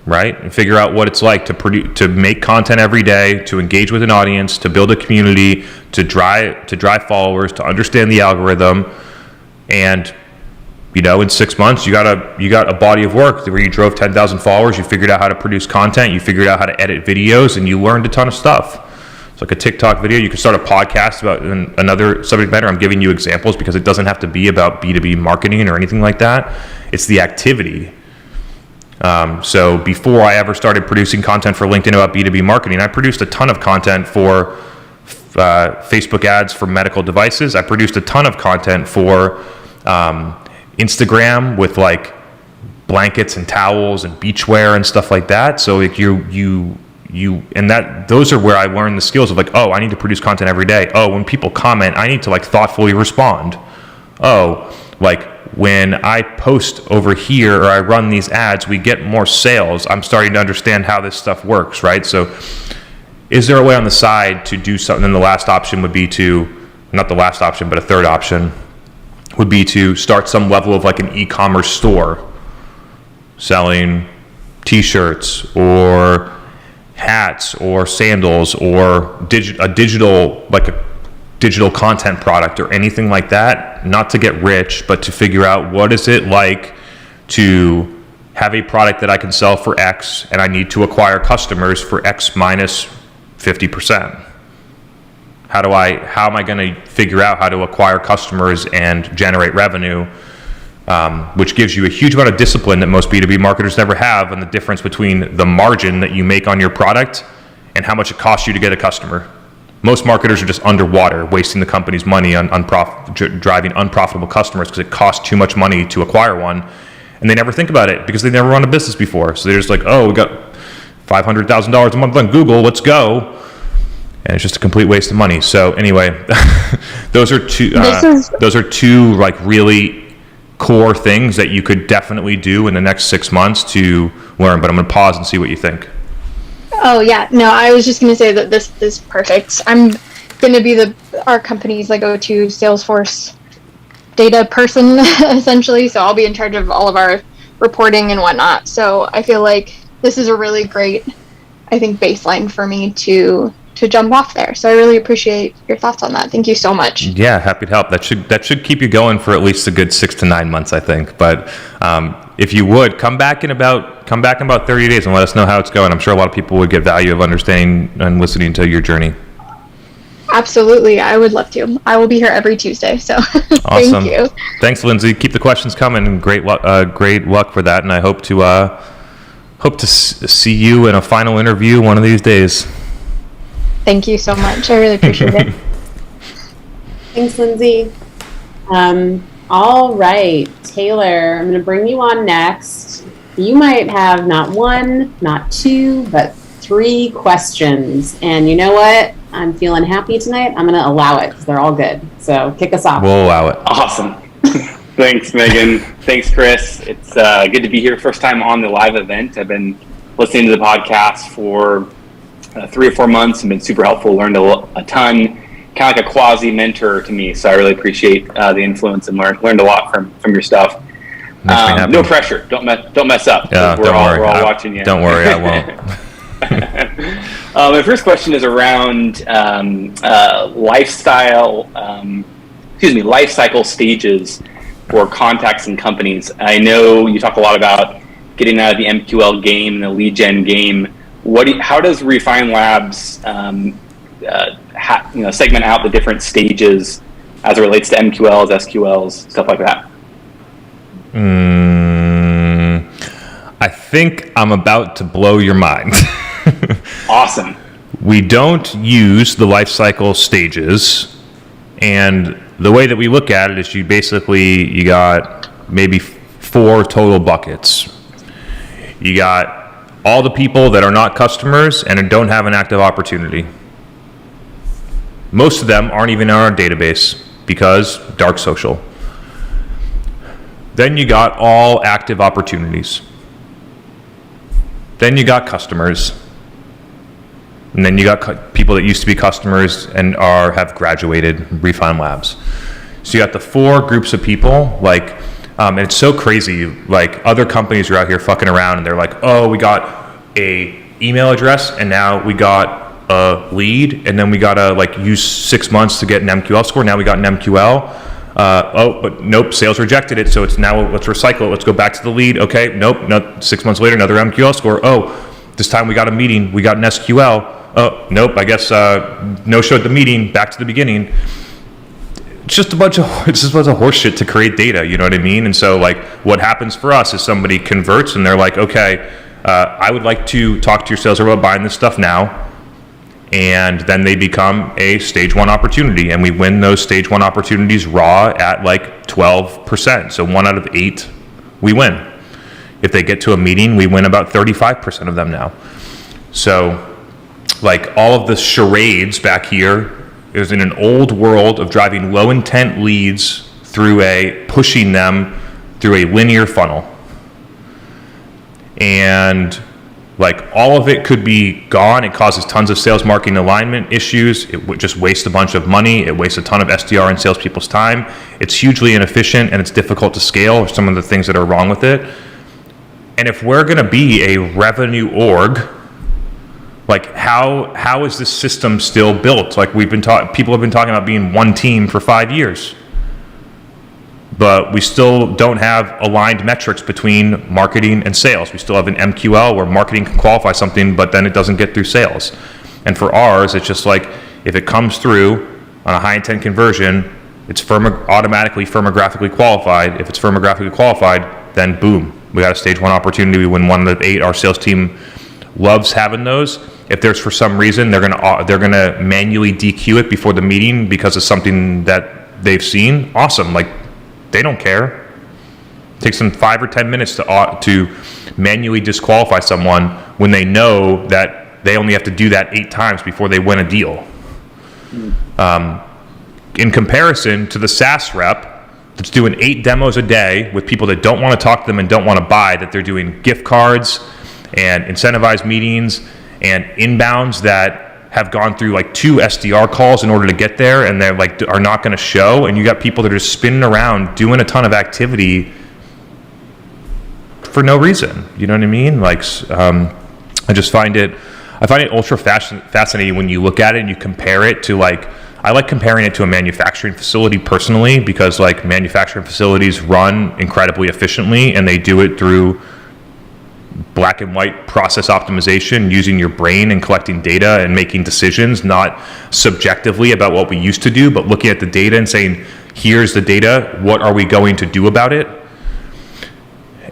right? And figure out what it's like to make content every day, to engage with an audience, to build a community, to drive followers, to understand the algorithm. And in 6 months, you got a body of work where you drove 10,000 followers, you figured out how to produce content, you figured out how to edit videos, and you learned a ton of stuff. It's like a TikTok video. You could start a podcast about another subject matter. I'm giving you examples because it doesn't have to be about B2B marketing or anything like that. It's the activity. So before I ever started producing content for LinkedIn about B2B marketing, I produced a ton of content for Facebook ads for medical devices. I produced a ton of content for Instagram with like blankets and towels and beachwear and stuff like that. So like those are where I learned the skills of like, oh, I need to produce content every day. Oh, when people comment, I need to like thoughtfully respond. Oh, like when I post over here or I run these ads, we get more sales. I'm starting to understand how this stuff works, right? So is there a way on the side to do something? And the last option would be not the last option, but a third option would be to start some level of like an e-commerce store selling t-shirts or hats or sandals or a digital content product or anything like that. Not to get rich, but to figure out, what is it like to have a product that I can sell for X and I need to acquire customers for X minus 50%. How am I going to figure out how to acquire customers and generate revenue, which gives you a huge amount of discipline that most B2B marketers never have, and the difference between the margin that you make on your product and how much it costs you to get a customer. Most marketers are just underwater, wasting the company's money on driving unprofitable customers because it costs too much money to acquire one, and they never think about it because they've never run a business before. So they're just like, oh, we got $500,000 a month on Google, let's go. And it's just a complete waste of money. So anyway, those are two like really core things that you could definitely do in the next 6 months to learn. But I'm going to pause and see what you think. Oh yeah, no, I was just going to say that this is perfect. I'm going to be our company's like go-to Salesforce data person essentially. So I'll be in charge of all of our reporting and whatnot. So I feel like this is a really great, I think, baseline for me to jump off there. So I really appreciate your thoughts on that. Thank you so much. Yeah, happy to help. That should keep you going for at least a good 6 to 9 months, I think. But if you would come back in about 30 days and let us know how it's going. I'm sure a lot of people would get value of understanding and listening to your journey. Absolutely, I would love to. I will be here every Tuesday, so Awesome. thank you. Thanks, Lindsay. Keep the questions coming, and great luck for that. And I hope to see you in a final interview one of these days. Thank you so much. I really appreciate it. Thanks, Lindsay. All right, Taylor, I'm going to bring you on next. You might have not one, not two, but 3 questions. And you know what? I'm feeling happy tonight. I'm going to allow it because they're all good. So kick us off. We'll allow it. Awesome. Thanks, Megan. Thanks, Chris. It's good to be here. First time on the live event. I've been listening to the podcast for 3 or 4 months and been super helpful. Learned a ton. Kind of like a quasi mentor to me. So I really appreciate the influence and learned a lot from your stuff. No pressure. Don't mess up. Yeah, we're all watching you. Don't worry, I won't. My first question is around life cycle stages for contacts and companies. I know you talk a lot about getting out of the MQL game and the lead gen game. How does Refine Labs segment out the different stages as it relates to MQLs, SQLs, stuff like that? I think I'm about to blow your mind. Awesome. We don't use the life cycle stages, and the way that we look at it is you got maybe 4 total buckets. You got all the people that are not customers and don't have an active opportunity. Most of them aren't even in our database because dark social. Then you got all active opportunities. Then you got customers. And then you got people that used to be customers and have graduated Refine Labs. So you got the 4 groups of people, and it's so crazy, like other companies are out here fucking around and they're like, oh, we got a email address and now we got a lead and then we gotta use 6 months to get an MQL score. Now we got an MQL. But nope, sales rejected it. So it's now, let's recycle it. Let's go back to the lead. Okay, nope, 6 months later, another MQL score. Oh, this time we got a meeting. We got an SQL. Oh, nope, I guess no showed the meeting, back to the beginning. It's just a bunch of horse shit to create data, you know what I mean? And so what happens for us is somebody converts and they're like, okay, I would like to talk to your sales about buying this stuff now. And then they become a stage 1 opportunity, and we win those stage 1 opportunities raw at 12%. So 1 out of 8, we win. If they get to a meeting, we win about 35% of them now. So all of the charades back here is in an old world of driving low intent leads pushing them through a linear funnel. And all of it could be gone. It causes tons of sales marketing alignment issues. It would just waste a bunch of money. It wastes a ton of SDR and salespeople's time. It's hugely inefficient and it's difficult to scale. Some of the things that are wrong with it. And if we're going to be a revenue org, how is this system still built? People have been talking about being one team for 5 years. But we still don't have aligned metrics between marketing and sales. We still have an MQL where marketing can qualify something, but then it doesn't get through sales. And for ours, it's just if it comes through on a high intent conversion, it's automatically firmographically qualified. If it's firmographically qualified, then boom, we got a stage 1 opportunity. We win 1 out of 8. Our sales team loves having those. If there's for some reason they're gonna manually DQ it before the meeting because of something that they've seen, awesome. They don't care. It takes them 5 or 10 minutes to manually disqualify someone when they know that they only have to do that 8 times before they win a deal. In comparison to the SaaS rep that's doing 8 demos a day with people that don't want to talk to them and don't want to buy, that they're doing gift cards and incentivized meetings and inbounds that have gone through 2 SDR calls in order to get there, and they're are not going to show, and you got people that are just spinning around doing a ton of activity for no reason. You know what I mean? I just find it ultra fascinating when you look at it and you compare it to I like comparing it to a manufacturing facility personally, because manufacturing facilities run incredibly efficiently and they do it through black and white process optimization, using your brain and collecting data and making decisions, not subjectively about what we used to do, but looking at the data and saying, here's the data, what are we going to do about it?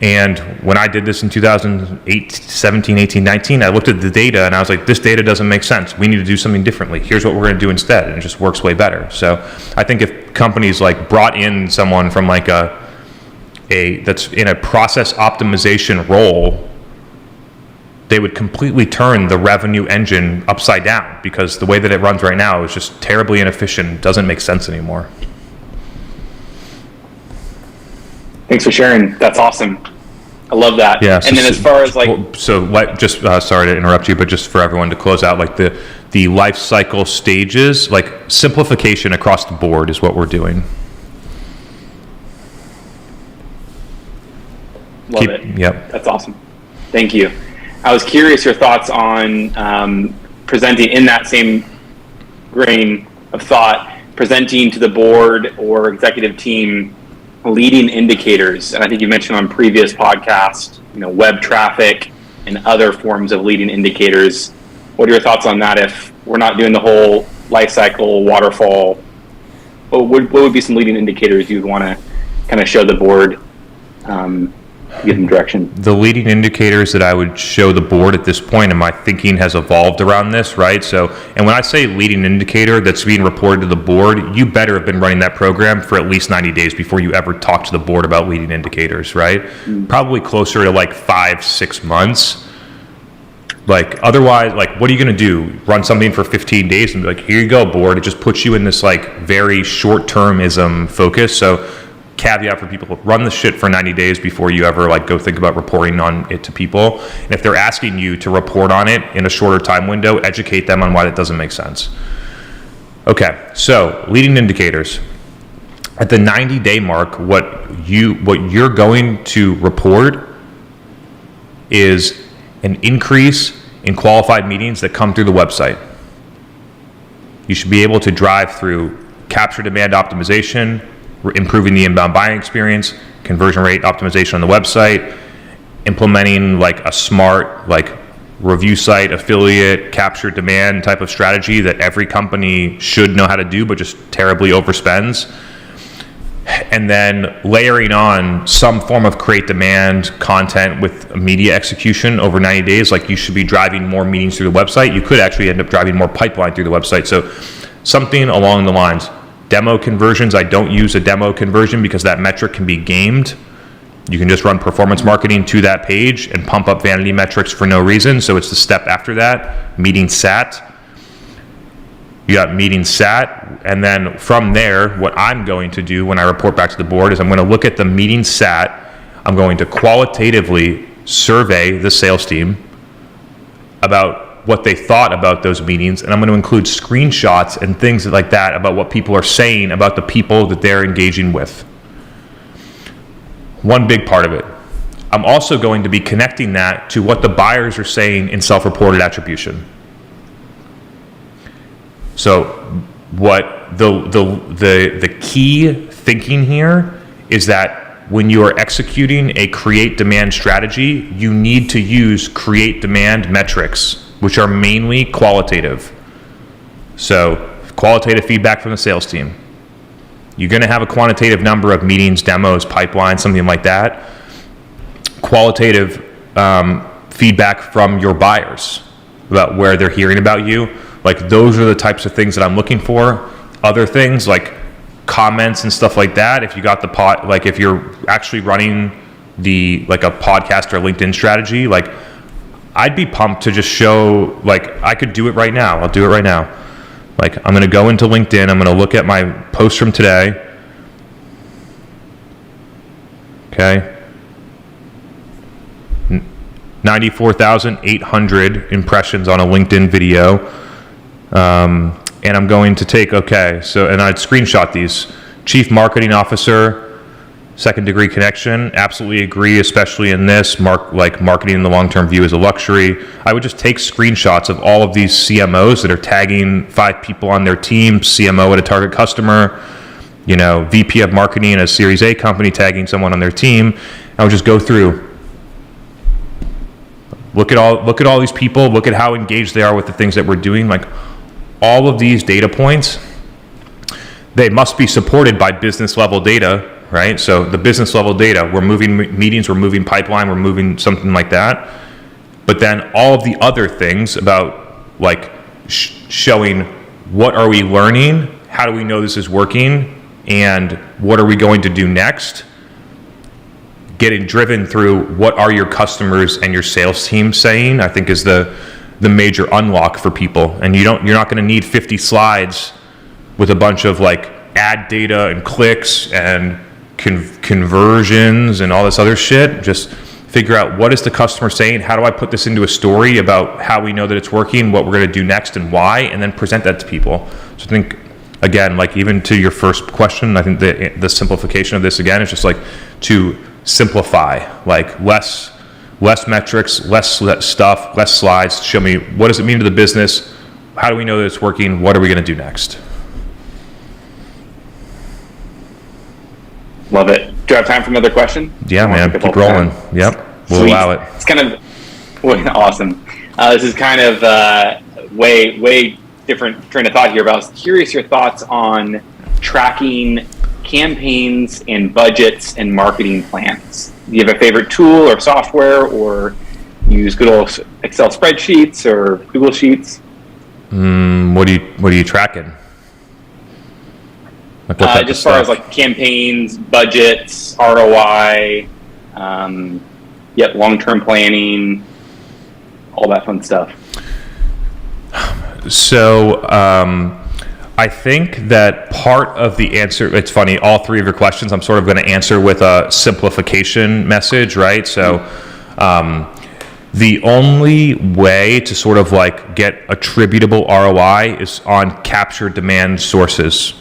And when I did this in 2008, 17, 18, 19, I looked at the data and I was like, this data doesn't make sense. We need to do something differently. Here's what we're going to do instead. And it just works way better. So I think if companies like brought in someone from like a that's in a process optimization role, they would completely turn the revenue engine upside down, because the way that it runs right now is just terribly inefficient, doesn't make sense anymore. Thanks for sharing. That's awesome. I love that. Yeah. And then as far as like, sorry to interrupt you, but just for everyone to close out, like the life cycle stages, like simplification across the board is what we're doing. love it. Yep. That's awesome. Thank you. I was curious your thoughts on presenting in that same grain of thought, presenting to the board or executive team leading indicators. And I think you mentioned on previous podcasts, web traffic and other forms of leading indicators. What are your thoughts on that? If we're not doing the whole life cycle waterfall, what would be some leading indicators you'd want to kind of show the board, give them direction? The leading indicators that I would show the board at this point, and my thinking has evolved around this, right? So, and when I say leading indicator that's being reported to the board, you better have been running that program for at least 90 days before you ever talk to the board about leading indicators, right? Probably closer to like 5-6 months. Like, otherwise, like, what are you going to do? Run something for 15 days and be like, here you go, board. It just puts you in this like very short-termism focus. So caveat for people, run the shit for 90 days before you ever like go think about reporting on it to people. And if they're asking you to report on it in a shorter time window, educate them on why that doesn't make sense. Okay, so leading indicators. At the 90-day mark, what you're going to report is an increase in qualified meetings that come through the website. You should be able to drive through capture demand optimization, improving the inbound buying experience, conversion rate optimization on the website, implementing like a smart like review site, affiliate, capture demand type of strategy that every company should know how to do but just terribly overspends. And then layering on some form of create demand content with media execution over 90 days. Like, you should be driving more meetings through the website. You could actually end up driving more pipeline through the website. So something along the lines. Demo conversions, I don't use a demo conversion because that metric can be gamed. You can just run performance marketing to that page and pump up vanity metrics for no reason. So it's the step after that, meeting sat. You got meeting sat, and then from there, what I'm going to do when I report back to the board is I'm going to look at the meeting sat. I'm going to qualitatively survey the sales team about what they thought about those meetings, and I'm going to include screenshots and things like that about what people are saying about the people that they're engaging with. One big part of it. I'm also going to be connecting that to what the buyers are saying in self-reported attribution. So what the key thinking here is that when you are executing a create demand strategy, you need to use create demand metrics, which are mainly qualitative. So qualitative feedback from the sales team. You're going to have a quantitative number of meetings, demos, pipelines, something like that. Qualitative feedback from your buyers about where they're hearing about you. Like, those are the types of things that I'm looking for. Other things like comments and stuff like that. If you got the like if you're actually running like a podcast or LinkedIn strategy, like, I'd be pumped to just show, like, I could do it right now. I'll do it right now. Like, I'm going to go into LinkedIn. I'm going to look at my post from today. Okay. 94,800 impressions on a LinkedIn video. And I'm going to take, and I'd screenshot these. Chief Marketing Officer, second degree connection, absolutely agree, especially in this, marketing in the long-term view is a luxury. I would just take screenshots of all of these CMOs that are tagging 5 people on their team, CMO at a target customer, VP of marketing at a Series A company tagging someone on their team. I would just go through. look at all these people, look at how engaged they are with the things that we're doing. Like, all of these data points, they must be supported by business level data, right? So the business level data, we're moving meetings, we're moving pipeline, we're moving something like that. But then all of the other things about like showing what are we learning, how do we know this is working, and what are we going to do next, getting driven through what are your customers and your sales team saying, I think is the major unlock for people. And you're not going to need 50 slides with a bunch of like ad data and clicks and conversions and all this other shit. Just figure out, what is the customer saying? How do I put this into a story about how we know that it's working, what we're going to do next, and why, and then present that to people. So I think, again, like even to your first question, I think the simplification of this again is just like to simplify, like less metrics, less stuff, less slides. Show me, what does it mean to the business? How do we know that it's working? What are we going to do next? Love it. Do you have time for another question? Yeah, man. Keep rolling. Yep. We'll Sweet. allow it. It's kind of awesome. This is kind of way different train of thought here, but I was curious your thoughts on tracking campaigns and budgets and marketing plans. Do you have a favorite tool or software, or use good old Excel spreadsheets or Google Sheets? What are you tracking? Like what type just of far as stuff? like campaigns, budgets, ROI, long-term planning, all that fun stuff. So I think that part of the answer, it's funny, all three of your questions I'm sort of going to answer with a simplification message, right? So the only way to sort of like get attributable ROI is on capture demand sources,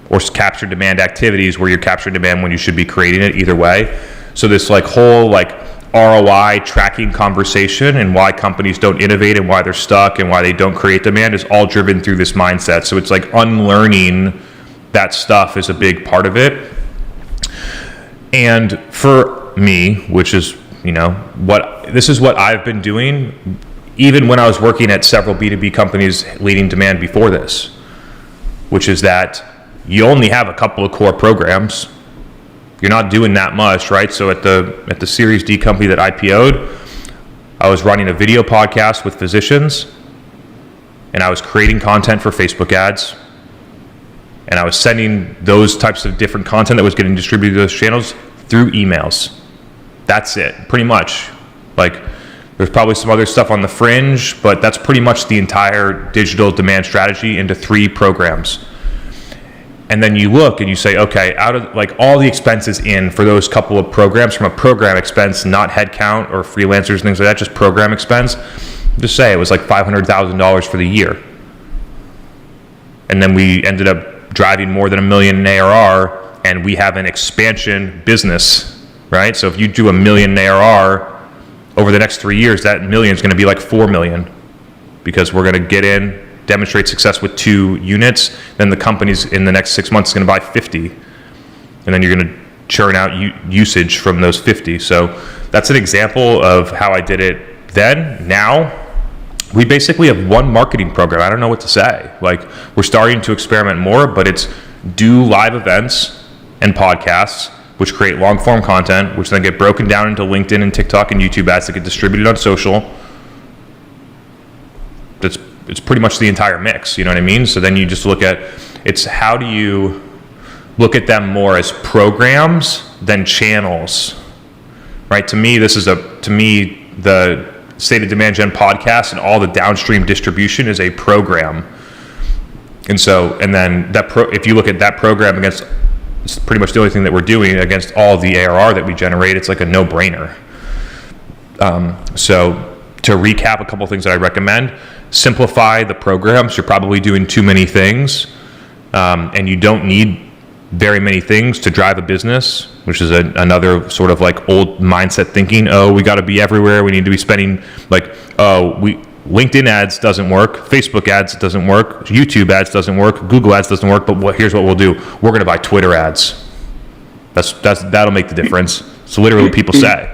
or capture demand activities where you're capturing demand when you should be creating it, either way. So this like whole like ROI tracking conversation and why companies don't innovate and why they're stuck and why they don't create demand is all driven through this mindset. So it's like unlearning that stuff is a big part of it. And for me, which is, this is what I've been doing even when I was working at several B2B companies leading demand before this, which is that you only have a couple of core programs. You're not doing that much, right? So at the Series D company that IPO'd, I was running a video podcast with physicians, and I was creating content for Facebook ads, and I was sending those types of different content that was getting distributed to those channels through emails. That's it, pretty much. Like, there's probably some other stuff on the fringe, but that's pretty much the entire digital demand strategy into 3 programs. And then you look and you say, okay, out of like all the expenses in for those couple of programs, from a program expense, not headcount or freelancers and things like that, just program expense, just say it was like $500,000 for the year. And then we ended up driving more than $1 million in ARR, and we have an expansion business, right? So if you do $1 million in ARR over the next 3 years, that million is going to be like 4 million, because we're going to get in, demonstrate success with 2 units, then the company's in the next 6 months is going to buy 50, and then you're going to churn out usage from those 50. So that's an example of how I did it then. Now we basically have one marketing program. I don't know what to say. Like, we're starting to experiment more, but it's do live events and podcasts, which create long form content, which then get broken down into LinkedIn and TikTok and YouTube ads that get distributed on social. It's pretty much the entire mix, you know what I mean? So then you just look at, it's how do you look at them more as programs than channels, right? To me, the State of Demand Gen podcast and all the downstream distribution is a program. And so, and then if you look at that program against, it's pretty much the only thing that we're doing against all the ARR that we generate, it's like a no-brainer. So to recap a couple things that I recommend: simplify the programs. You're probably doing too many things, and you don't need very many things to drive a business, which is another sort of like old mindset thinking. Oh, we got to be everywhere. We need to be spending LinkedIn ads doesn't work, Facebook ads doesn't work, YouTube ads doesn't work, Google ads doesn't work. But here's what we'll do: we're going to buy Twitter ads. That'll make the difference. So literally, what people say,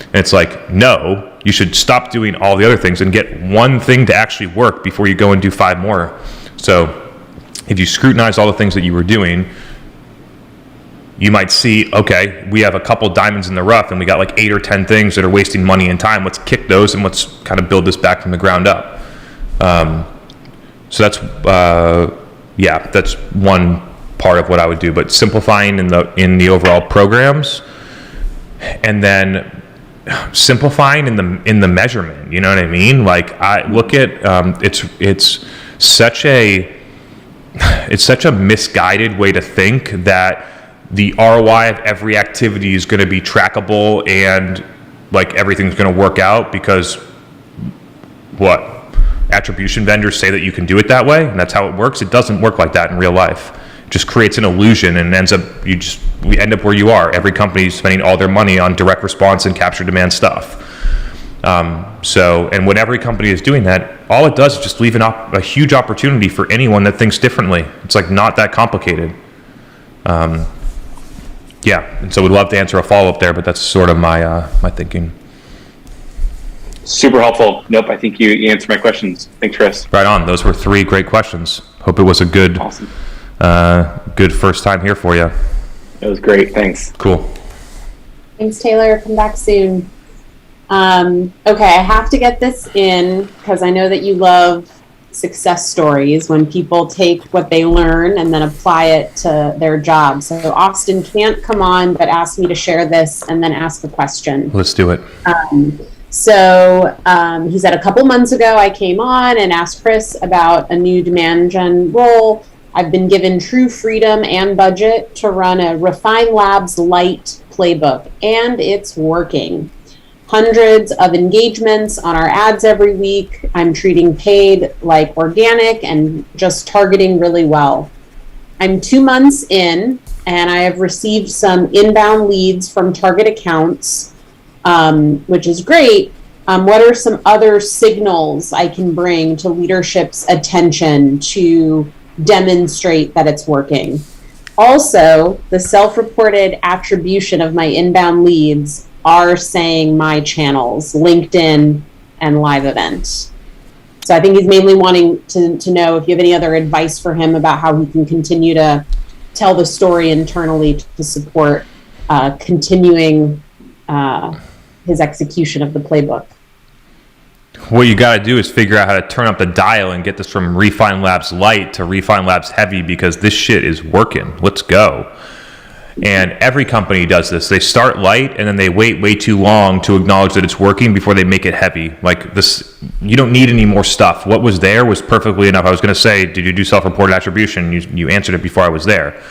and it's like, no. You should stop doing all the other things and get one thing to actually work before you go and do 5 more. So if you scrutinize all the things that you were doing, you might see, okay, we have a couple diamonds in the rough and we got like 8 or 10 things that are wasting money and time. Let's kick those and let's kind of build this back from the ground up. So that's, that's one part of what I would do, but simplifying in the overall programs, and then simplifying in the measurement. You know what I mean? Like, I look at it's such a misguided way to think that the ROI of every activity is going to be trackable and like everything's going to work out because attribution vendors say that you can do it that way and that's how it works. It doesn't work like that in real life. It just creates an illusion and we end up where you are. Every company is spending all their money on direct response and capture demand stuff. And when every company is doing that, all it does is just leave a huge opportunity for anyone that thinks differently. It's like not that complicated. And so we'd love to answer a follow-up there, but that's sort of my thinking. Super helpful. Nope, I think you answered my questions. Thanks, Chris. Right on. Those were 3 great questions. Hope it was a good, awesome. Good first time here for you. It was great. Thanks. Cool. Thanks, Taylor. Come back soon. Okay, I have to get this in because I know that you love success stories when people take what they learn and then apply it to their job. So Austin can't come on, but asked me to share this and then ask a question. Let's do it. He said a couple months ago, I came on and asked Chris about a new demand gen role. I've been given true freedom and budget to run a Refine Labs light playbook, and it's working. Hundreds of engagements on our ads every week. I'm treating paid like organic and just targeting really well. I'm 2 months in and I have received some inbound leads from target accounts, which is great. What are some other signals I can bring to leadership's attention to demonstrate that it's working? Also, the self-reported attribution of my inbound leads are saying my channels, LinkedIn and live events. So I think he's mainly wanting to know if you have any other advice for him about how he can continue to tell the story internally to support continuing his execution of the playbook. What you got to do is figure out how to turn up the dial and get this from Refine Labs Light to Refine Labs Heavy, because this shit is working. Let's go. And every company does this. They start light and then they wait way too long to acknowledge that it's working before they make it heavy. Like this, you don't need any more stuff. What was there was perfectly enough. I was going to say, did you do self-reported attribution? You answered it before I was there,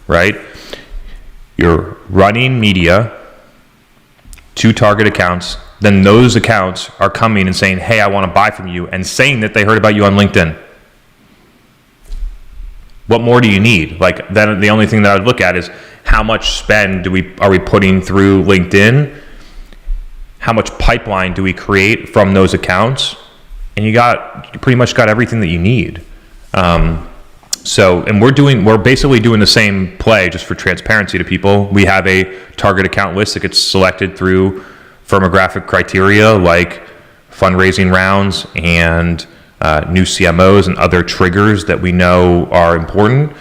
right? You're running media to target accounts. Then those accounts are coming and saying, hey, I want to buy from you, and saying that they heard about you on LinkedIn. What more do you need? Like, then the only thing that I would look at is how much spend are we putting through LinkedIn? How much pipeline do we create from those accounts? And you pretty much got everything that you need. And we're basically doing the same play just for transparency to people. We have a target account list that gets selected through firmographic criteria like fundraising rounds and new CMOs and other triggers that we know are important.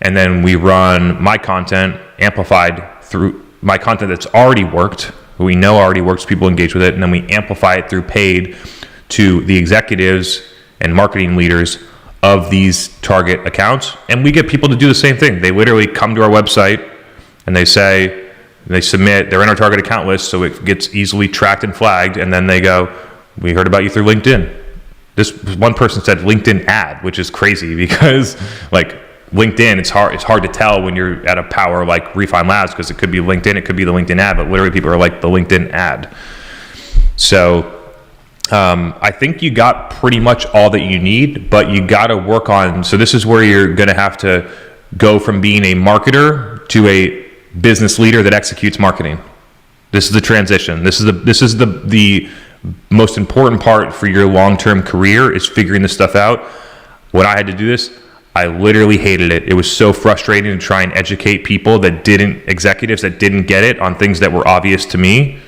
And then we run my content amplified through my content that's already worked, we know already works, people engage with it, and then we amplify it through paid to the executives and marketing leaders of these target accounts. And we get people to do the same thing. They literally come to our website and they submit, they're in our target account list, so it gets easily tracked and flagged, and then they go, we heard about you through LinkedIn. This one person said LinkedIn ad, which is crazy because like LinkedIn, it's hard to tell when you're at a power like Refine Labs, because it could be LinkedIn, it could be the LinkedIn ad, but literally people are like the LinkedIn ad. So I think you got pretty much all that you need, but you got to work on, so this is where you're going to have to go from being a marketer to a business leader that executes marketing. This is the transition. This is the most important part for your long-term career, is figuring this stuff out. When I had to do this, I literally hated it. It was so frustrating to try and educate people executives that didn't get it on things that were obvious to me.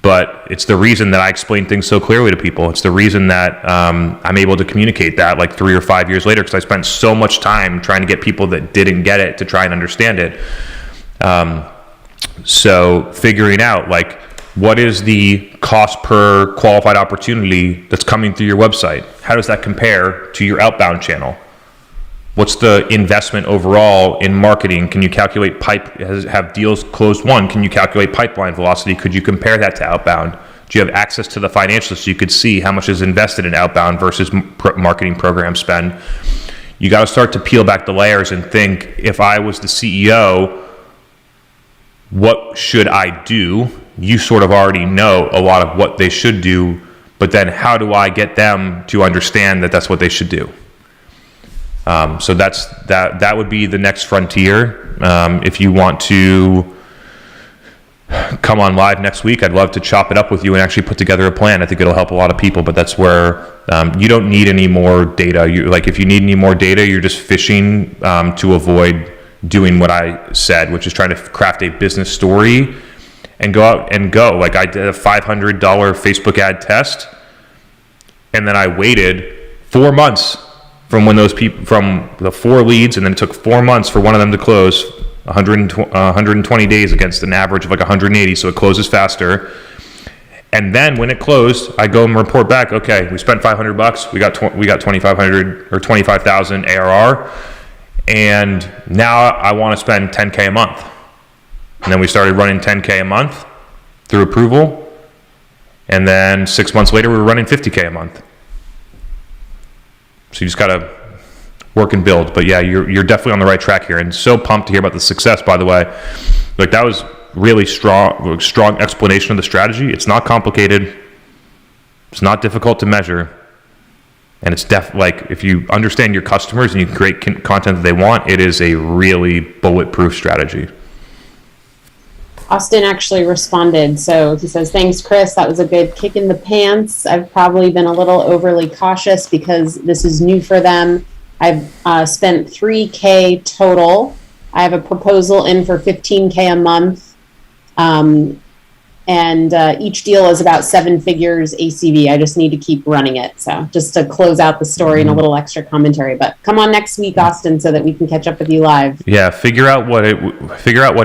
But it's the reason that I explain things so clearly to people. It's the reason that I'm able to communicate that like 3 or 5 years later, because I spent so much time trying to get people that didn't get it to try and understand it. So figuring out like what is the cost per qualified opportunity that's coming through your website? How does that compare to your outbound channel? What's the investment overall in marketing? Can you calculate have deals closed won? Can you calculate pipeline velocity? Could you compare that to outbound? Do you have access to the financials so you could see how much is invested in outbound versus marketing program spend? You got to start to peel back the layers and think, if I was the CEO, what should I do? You sort of already know a lot of what they should do, but then how do I get them to understand that that's what they should do? So that would be the next frontier. If you want to come on live next week, I'd love to chop it up with you and actually put together a plan. I think it'll help a lot of people, but that's where you don't need any more data. If you need any more data, you're just fishing to avoid doing what I said, which is trying to craft a business story and go out and go. Like I did a $500 Facebook ad test, and then I waited 4 months from when those people, from the 4 leads, and then it took 4 months for one of them to close, 120 days against an average of like 180, so it closes faster. And then when it closed, I go and report back, okay, we spent $500, we got 2,500 or 25,000 ARR, and now I want to spend 10K a month. And then we started running 10K a month through approval, and then 6 months later we were running 50K a month. So you just got to work and build. But yeah, you're definitely on the right track here, and so pumped to hear about the success, by the way. Like that was really strong explanation of the strategy. It's not complicated. It's not difficult to measure. And it's like if you understand your customers and you create content that they want, it is a really bulletproof strategy. Austin actually responded. So he says, thanks, Chris. That was a good kick in the pants. I've probably been a little overly cautious because this is new for them. I've spent $3K total. I have a proposal in for $15K a month. And each deal is about 7 figures ACV. I just need to keep running it. So just to close out the story and a little extra commentary. But come on next week, Austin, so that we can catch up with you live. Yeah, figure out what it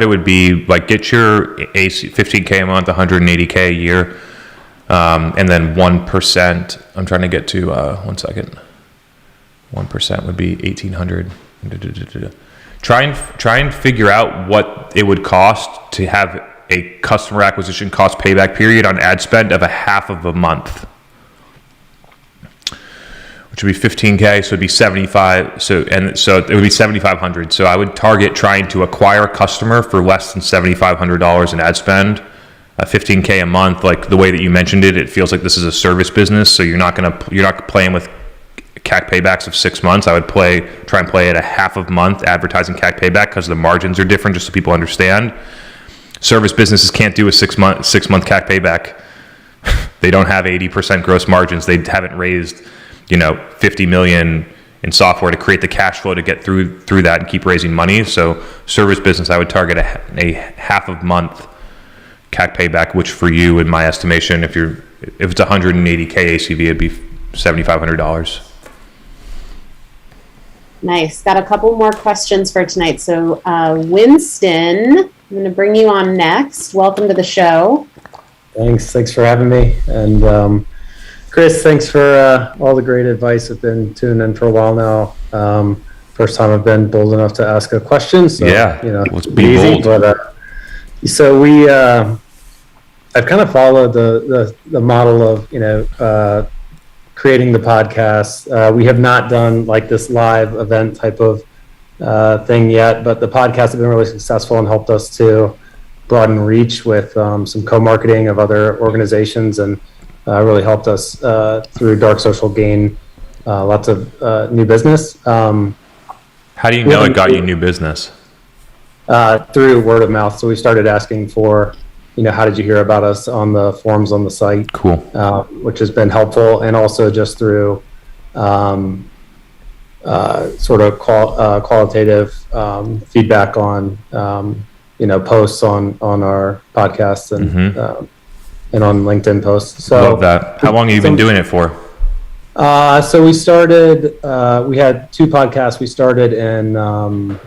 would be. Like get your 15K a month, 180K a year, and then 1%. I'm trying to get to 1 second. 1% would be 1,800. Try and figure out what it would cost to have a customer acquisition cost payback period on ad spend of a half of a month, which would be 15K. So it'd be 75. So it would be 7,500. So I would target trying to acquire a customer for less than $7,500 in ad spend, 15K a month. Like the way that you mentioned it, it feels like this is a service business. So you're not playing with CAC paybacks of 6 months. I would try and play at a half of month advertising CAC payback because the margins are different, just so people understand. Service businesses can't do a 6 month CAC payback. They don't have 80% gross margins. They haven't raised, $50 million in software to create the cash flow to get through that and keep raising money. So service business, I would target a half of month CAC payback, which for you, in my estimation, if it's 180K ACV, it'd be $7,500. Nice. Got a couple more questions for tonight. So Winston, I'm going to bring you on next. Welcome to the show. Thanks for having me. And Chris, thanks for all the great advice. I've been tuning in for a while now. First time I've been bold enough to ask a question. So, yeah, let's be easy, bold. But, so I've kind of followed the model of, creating the podcast. We have not done like this live event type of thing yet, but the podcast has been really successful and helped us to broaden reach with some co-marketing of other organizations, and really helped us through Dark Social gain lots of new business. How do you know it got you new business? Through word of mouth. So we started asking for, how did you hear about us on the forums on the site? Cool. Which has been helpful, and also just through sort of qualitative feedback on posts on our podcasts and and on LinkedIn posts. So Love that. How long have you been doing it for? So we started, we had 2 podcasts. We started in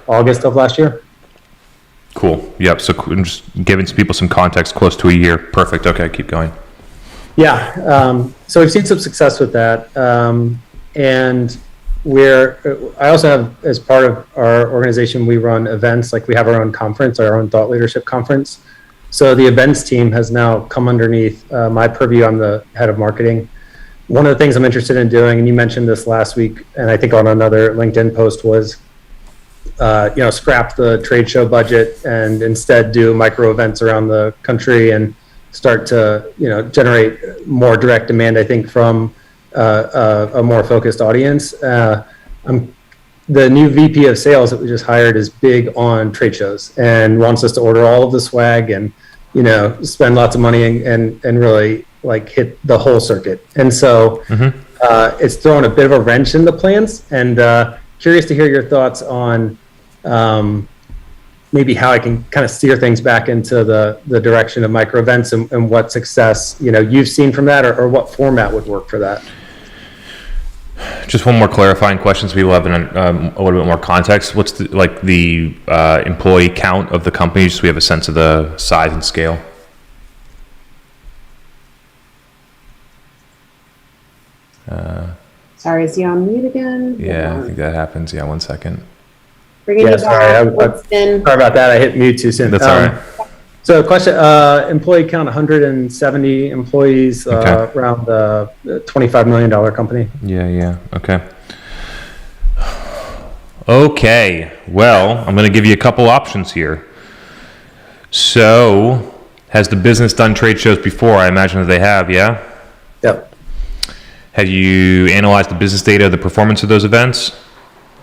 August of last year. Cool. Yep. So I'm just giving some people some context, close to a year. Perfect. Okay, keep going. Yeah. So we've seen some success with that. And I also have, as part of our organization, we run events, like we have our own conference, our own thought leadership conference. So the events team has now come underneath my purview. I'm the head of marketing. One of the things I'm interested in doing, and you mentioned this last week, and I think on another LinkedIn post, was scrap the trade show budget and instead do micro events around the country and start to generate more direct demand, I think, from a more focused audience. The new VP of sales that we just hired is big on trade shows and wants us to order all of the swag and spend lots of money and really like hit the whole circuit. And so it's thrown a bit of a wrench in the plans, and curious to hear your thoughts on maybe how I can kind of steer things back into the direction of micro events and what success you've seen from that, or what format would work for that. Just one more clarifying question so people have a little bit more context. What's the employee count of the company, just so we have a sense of the size and scale? Sorry, is he on mute again? Yeah, I think that happens. Yeah, 1 second. Bringing you Sorry, back. What's been- sorry about that. I hit mute too soon. That's all right. So question, employee count, 170 employees, Okay. around the $25 million company. Yeah. Okay. Well, I'm going to give you a couple options here. So, has the business done trade shows before? I imagine that they have, yeah? Yep. Have you analyzed the business data, the performance of those events?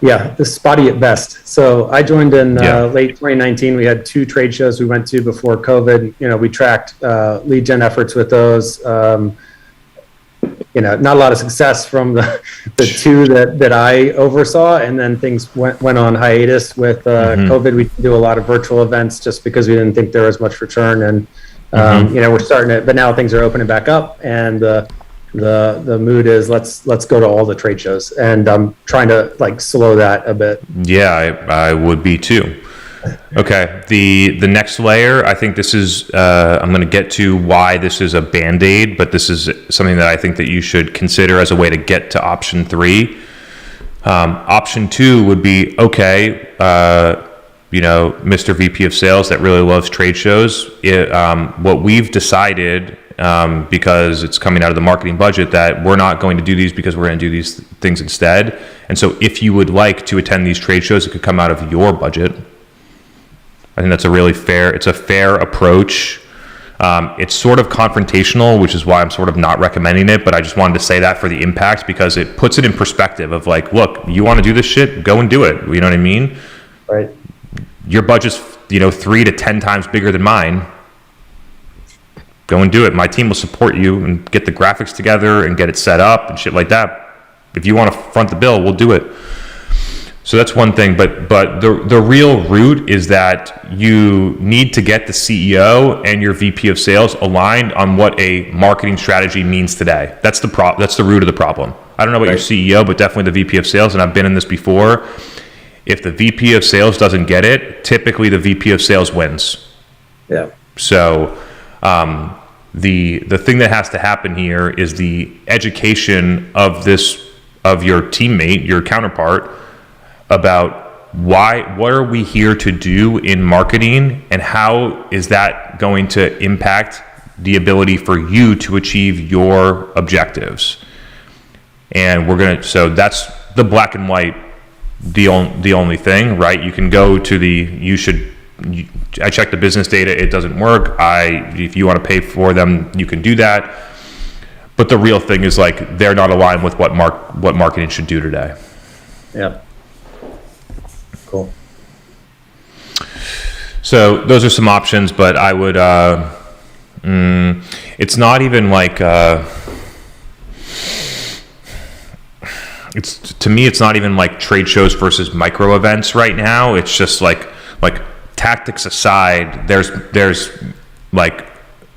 Yeah, it's spotty at best. So I joined in Yeah. late 2019. We had 2 trade shows we went to before COVID. We tracked lead gen efforts with those. Not a lot of success from the 2 that I oversaw, and then things went on hiatus with COVID. We didn't do a lot of virtual events just because we didn't think there was much return, and we're starting to. But now things are opening back up, and the mood is let's go to all the trade shows, and I'm trying to slow that a bit. Yeah, I would be too. Okay, the next layer, I think this is, I'm going to get to why this is a Band-Aid, but this is something that I think that you should consider as a way to get to option 3. Option 2 would be, okay, Mr. VP of Sales that really loves trade shows. What we've decided, because it's coming out of the marketing budget, that we're not going to do these because we're going to do these things instead. And so if you would like to attend these trade shows, it could come out of your budget. I think that's a fair approach. It's sort of confrontational, which is why I'm sort of not recommending it, but I just wanted to say that for the impact, because it puts it in perspective of look, you want to do this shit, go and do it. You know what I mean? Right. Your budget's 3 to 10 times bigger than mine. Go and do it. My team will support you and get the graphics together and get it set up and shit like that. If you want to front the bill, we'll do it. So that's one thing, but the real root is that you need to get the CEO and your VP of sales aligned on what a marketing strategy means today. That's the root of the problem. I don't know about your CEO, but definitely the VP of sales, and I've been in this before. If the VP of sales doesn't get it, typically the VP of sales wins. Yeah. So the thing that has to happen here is the education of your teammate, your counterpart, about what are we here to do in marketing, and how is that going to impact the ability for you to achieve your objectives. And so that's the black and white, the only thing, right? You can go to I checked the business data, it doesn't work. If you want to pay for them, you can do that. But the real thing is they're not aligned with what marketing should do today. Yeah. Cool. So those are some options, but I would, it's not even to me, it's not even trade shows versus micro events right now. It's just like tactics aside, there's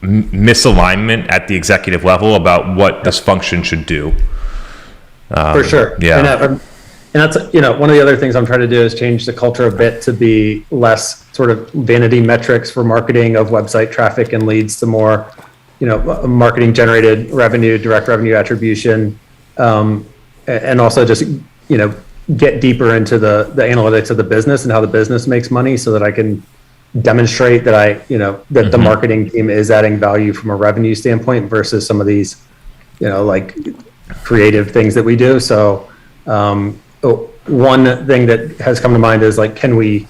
misalignment at the executive level about what this function should do. For sure. Yeah. And that's, one of the other things I'm trying to do is change the culture a bit to be less sort of vanity metrics for marketing of website traffic and leads to more, marketing generated revenue, direct revenue attribution, and also just, get deeper into the analytics of the business and how the business makes money so that I can demonstrate that that the marketing team is adding value from a revenue standpoint versus some of these, like creative things that we do. So, one thing that has come to mind is like, can we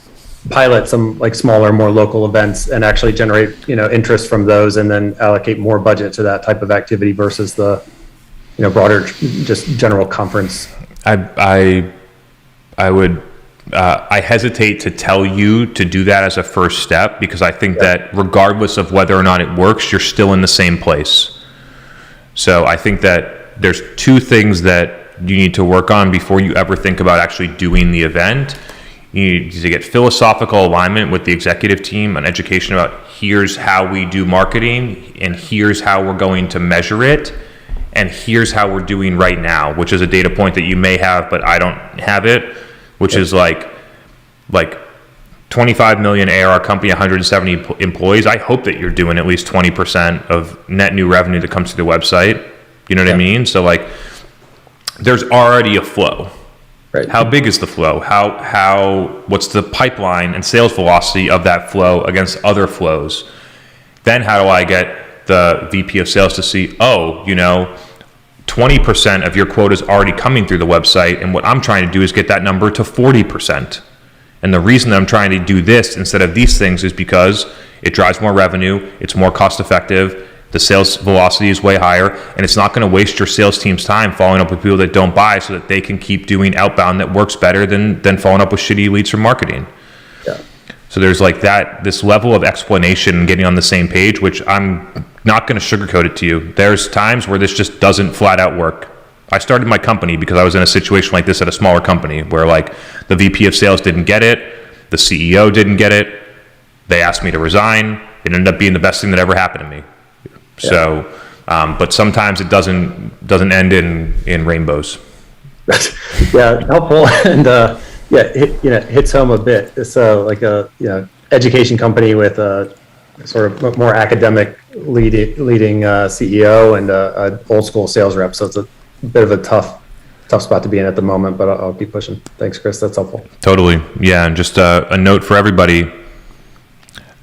pilot some like smaller, more local events and actually generate, interest from those and then allocate more budget to that type of activity versus the, broader, just general conference. I hesitate to tell you to do that as a first step because I think that regardless of whether or not it works, you're still in the same place. So I think that there's two things that you need to work on before you ever think about actually doing the event. You need to get philosophical alignment with the executive team on education about here's how we do marketing and here's how we're going to measure it and here's how we're doing right now, which is a data point that you may have but I don't have it, which is like 25 million ARR company, 170 employees. I hope that you're doing at least 20% of net new revenue that comes to the website. You know what I mean? So like there's already a flow. Right. How big is the flow? What's the pipeline and sales velocity of that flow against other flows? Then how do I get the VP of sales to see, 20% of your quota is already coming through the website, and what I'm trying to do is get that number to 40%. And the reason that I'm trying to do this instead of these things is because it drives more revenue, it's more cost effective, the sales velocity is way higher, and it's not going to waste your sales team's time following up with people that don't buy so that they can keep doing outbound that works better than following up with shitty leads from marketing. Yeah. So there's like this level of explanation and getting on the same page, which I'm not going to sugarcoat it to you. There's times where this just doesn't flat out work. I started my company because I was in a situation like this at a smaller company where like the VP of sales didn't get it, the CEO didn't get it, they asked me to resign. It ended up being the best thing that ever happened to me. So, but sometimes it doesn't end in rainbows. Yeah, helpful and hits home a bit. So like a education company with a sort of more academic leading CEO and a old school sales rep. So it's a bit of a tough spot to be in at the moment. But I'll keep pushing. Thanks, Chris. That's helpful. Totally. Yeah, and just a note for everybody.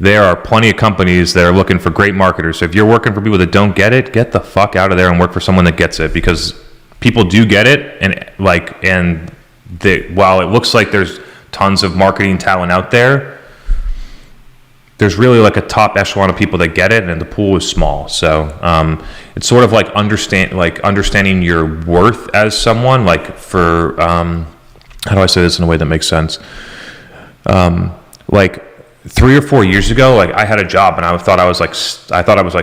There are plenty of companies that are looking for great marketers. So if you're working for people that don't get it, get the fuck out of there and work for someone that gets it, because people do get it. While it looks like there's tons of marketing talent out there, there's really like a top echelon of people that get it, and the pool is small. So it's sort of like understanding your worth as someone. Like for how do I say this in a way that makes sense? Like 3 or 4 years ago, like I had a job and I thought I was like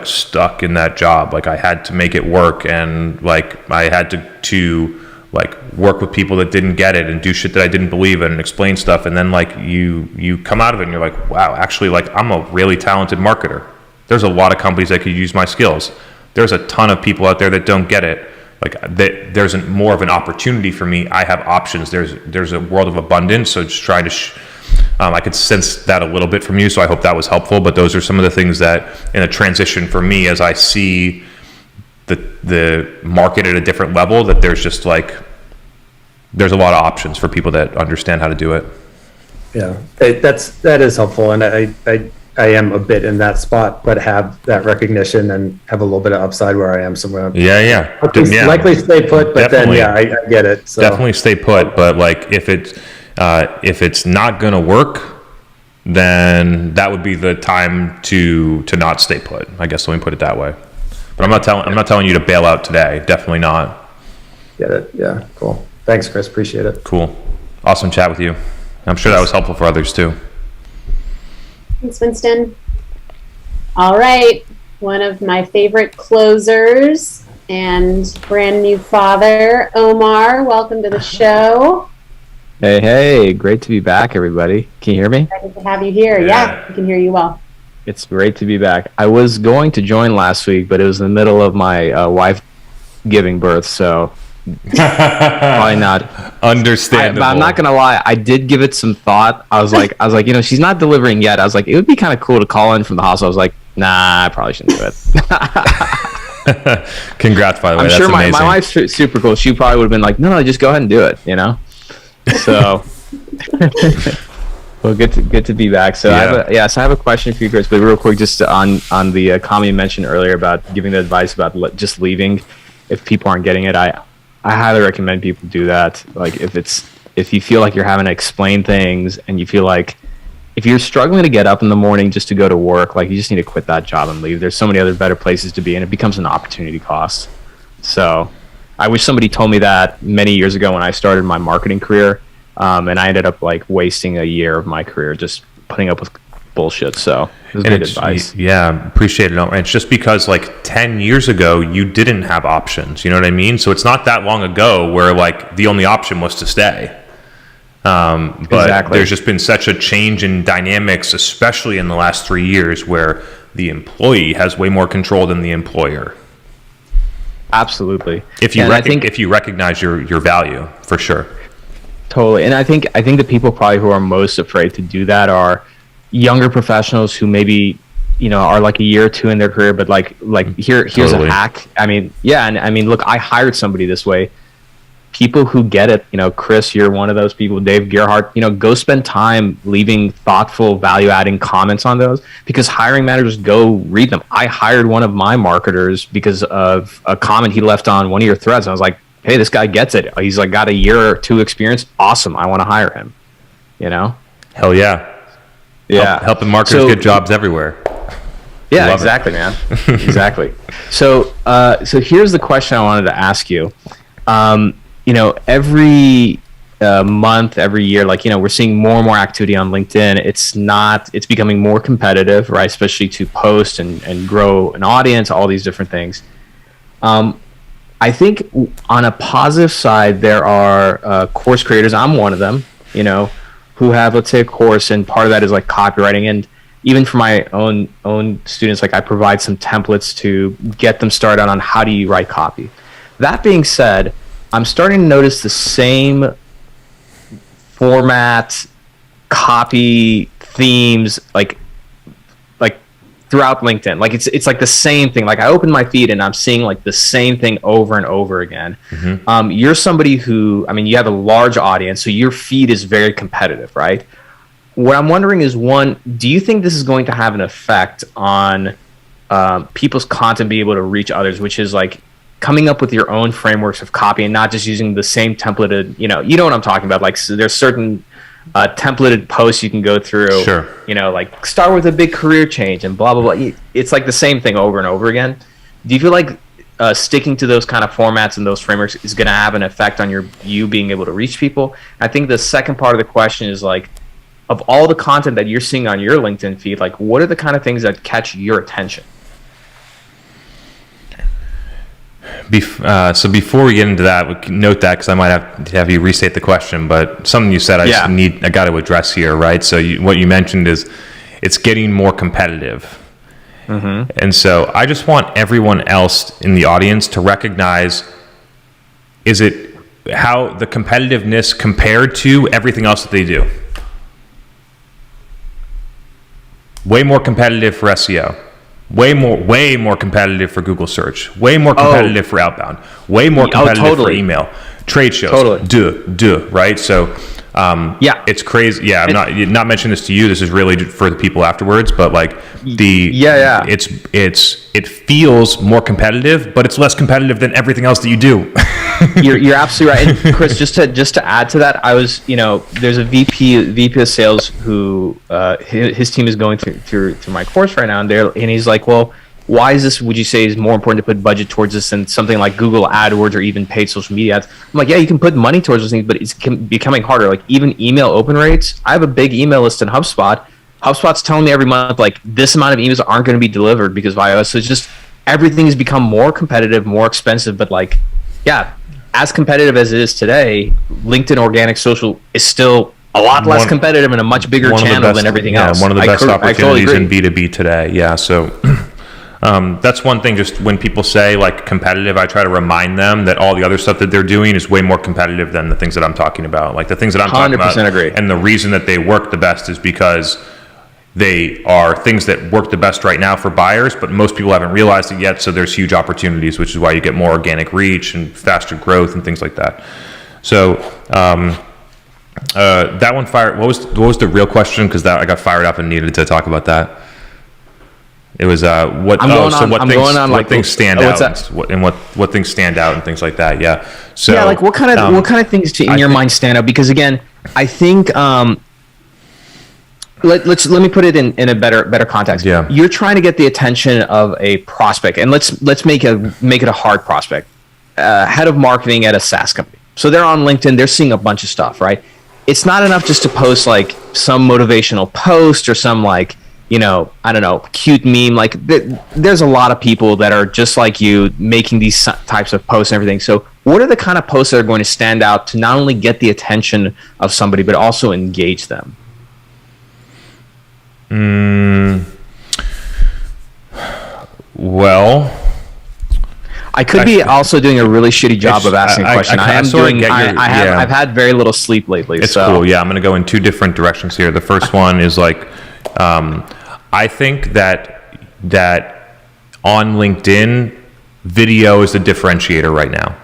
stuck in that job. Like I had to make it work, and like I had to like work with people that didn't get it and do shit that I didn't believe in and explain stuff. And then like you come out of it and you're like, wow, actually like I'm a really talented marketer. There's a lot of companies that could use my skills. There's a ton of people out there that don't get it. Like there's more of an opportunity for me. I have options. There's a world of abundance. So just trying to I could sense that a little bit from you, so I hope that was helpful. But those are some of the things that in a transition for me, as I see the market at a different level, that there's just like there's a lot of options for people that understand how to do it. Yeah, that is helpful, and I am a bit in that spot, but have that recognition and have a little bit of upside where I am somewhere. Yeah. Likely stay put, but Definitely. then I get it. So. Definitely stay put, but like if it's not going to work, then that would be the time to not stay put. I guess let me put it that way. But I'm not telling you to bail out today. Definitely not. Get it? Yeah. Cool. Thanks, Chris. Appreciate it. Cool. Awesome chat with you. I'm sure that was helpful for others too. Thanks, Winston. All right. One of my favorite closers and brand new father, Omar. Welcome to the show. Hey, great to be back, everybody. Can you hear me? Excited to have you here. Yeah, we can hear you well. It's great to be back. I was going to join last week, but it was in the middle of my wife giving birth, so probably not. Understandable. But I'm not gonna lie, I did give it some thought. I was like, you know, she's not delivering yet. I was like, it would be kind of cool to call in from the hospital. I was like, nah, I probably shouldn't do it. Congrats, by the way. I'm That's sure my amazing. wife's super cool. She probably would have been like, no, just go ahead and do it, you know? So, well, good to be back. So, Yeah. so I have a question for you, Chris, but real quick, just on the comment you mentioned earlier about giving the advice about just leaving if people aren't getting it. I highly recommend people do that. Like, if you feel like you're having to explain things and you feel like if you're struggling to get up in the morning just to go to work, like, you just need to quit that job and leave. There's so many other better places to be, and it becomes an opportunity cost. So I wish somebody told me that many years ago when I started my marketing career, and I ended up like wasting a year of my career just putting up with bullshit. So it was good advice. Yeah, appreciate it. And it's just because like 10 years ago, you didn't have options. You know what I mean? So it's not that long ago where like the only option was to stay. But Exactly. There's just been such a change in dynamics, especially in the last 3 years, where the employee has way more control than the employer. Absolutely. If you recognize your value, for sure. Totally. And I think the people probably who are most afraid to do that are younger professionals who maybe, you know, are like a year or two in their career, but here's Totally. a hack. I mean, yeah. And I mean, look, I hired somebody this way. People who get it, you know, Chris, you're one of those people, Dave Gerhardt, you know, go spend time leaving thoughtful, value-adding comments on those, because hiring managers go read them. I hired one of my marketers because of a comment he left on one of your threads. And I was like, hey, this guy gets it. He's like got a year or two experience. Awesome. I want to hire him, you know? Hell yeah. Yeah. Helping marketers get jobs everywhere. Yeah, Love exactly, man. Exactly. So here's the question I wanted to ask you. You know, every month, every year, like, you know, we're seeing more and more activity on LinkedIn. It's becoming more competitive, right? Especially to post and grow an audience, all these different things. I think on a positive side, there are course creators. I'm one of them, you know, who have, let's say, a course, and part of that is like copywriting. And even for my own students, like, I provide some templates to get them started on how do you write copy. That being said, I'm starting to notice the same format, copy, themes, like throughout LinkedIn. Like, it's like the same thing. Like, I open my feed and I'm seeing like the same thing over and over again. Mm-hmm. You're somebody who, I mean, you have a large audience, so your feed is very competitive, right? What I'm wondering is, one, do you think this is going to have an effect on people's content being able to reach others, which is like coming up with your own frameworks of copy and not just using the same templated, you know what I'm talking about? Like, so there's certain templated posts you can go through. Sure. You know, like, start with a big career change and blah, blah, blah. It's like the same thing over and over again. Do you feel like sticking to those kind of formats and those frameworks is going to have an effect on you being able to reach people? I think the second part of the question is, like, of all the content that you're seeing on your LinkedIn feed, like, what are the kind of things that catch your attention? So before we get into that, we can note that, because I might have you restate the question, but something you said I got to address here, right? So what you mentioned is it's getting more competitive. Mm-hmm. And so I just want everyone else in the audience to recognize, is it how the competitiveness compared to everything else that they do? Way more competitive for SEO. Way more competitive for Google search. Way more competitive for outbound. Way more competitive for email. Trade shows. Totally. Right? So, it's crazy. Yeah, I'm not mentioning this to you. This is really for the people afterwards. But like it feels more competitive, but it's less competitive than everything else that you do. You're absolutely right. And Chris, just to add to that, I was, there's a VP of sales who his team is going through my course right now, and he's like, well, why is this, would you say, is more important to put budget towards this than something like Google AdWords or even paid social media ads? I'm like, yeah, you can put money towards those things, but it's becoming harder. Like, even email open rates, I have a big email list in HubSpot. HubSpot's telling me every month, like, this amount of emails aren't going to be delivered because of iOS. So it's just, everything has become more competitive, more expensive, but like, yeah, as competitive as it is today, LinkedIn organic social is still a lot less competitive and a much bigger channel than everything else. One of the best opportunities totally in B2B today. Yeah, so that's one thing. Just when people say like competitive, I try to remind them that all the other stuff that they're doing is way more competitive than the things that I'm talking about. Like the things that I'm talking about, 100% agree. And the reason that they work the best is because they are things that work the best right now for buyers, but most people haven't realized it yet. So there's huge opportunities, which is why you get more organic reach and faster growth and things like that. So that one fired. What was the real question? Because I got fired up and needed to talk about that. It was what things stand out and what things stand out and things like that. Yeah. So yeah, like what kind of things in your mind stand out? Because again, I think let me put it in a better context. Yeah. You're trying to get the attention of a prospect, and let's make it a hard prospect. Head of marketing at a SaaS company. So they're on LinkedIn. They're seeing a bunch of stuff, right? It's not enough just to post like some motivational post or some like, I don't know, cute meme. Like there's a lot of people that are just like you making these types of posts and everything. So what are the kind of posts that are going to stand out to not only get the attention of somebody, but also engage them? Well, I could be also doing a really shitty job of asking a question. I've had very little sleep lately. It's cool. Yeah, I'm going to go in two different directions here. The first one is like, I think that on LinkedIn, video is the differentiator right now.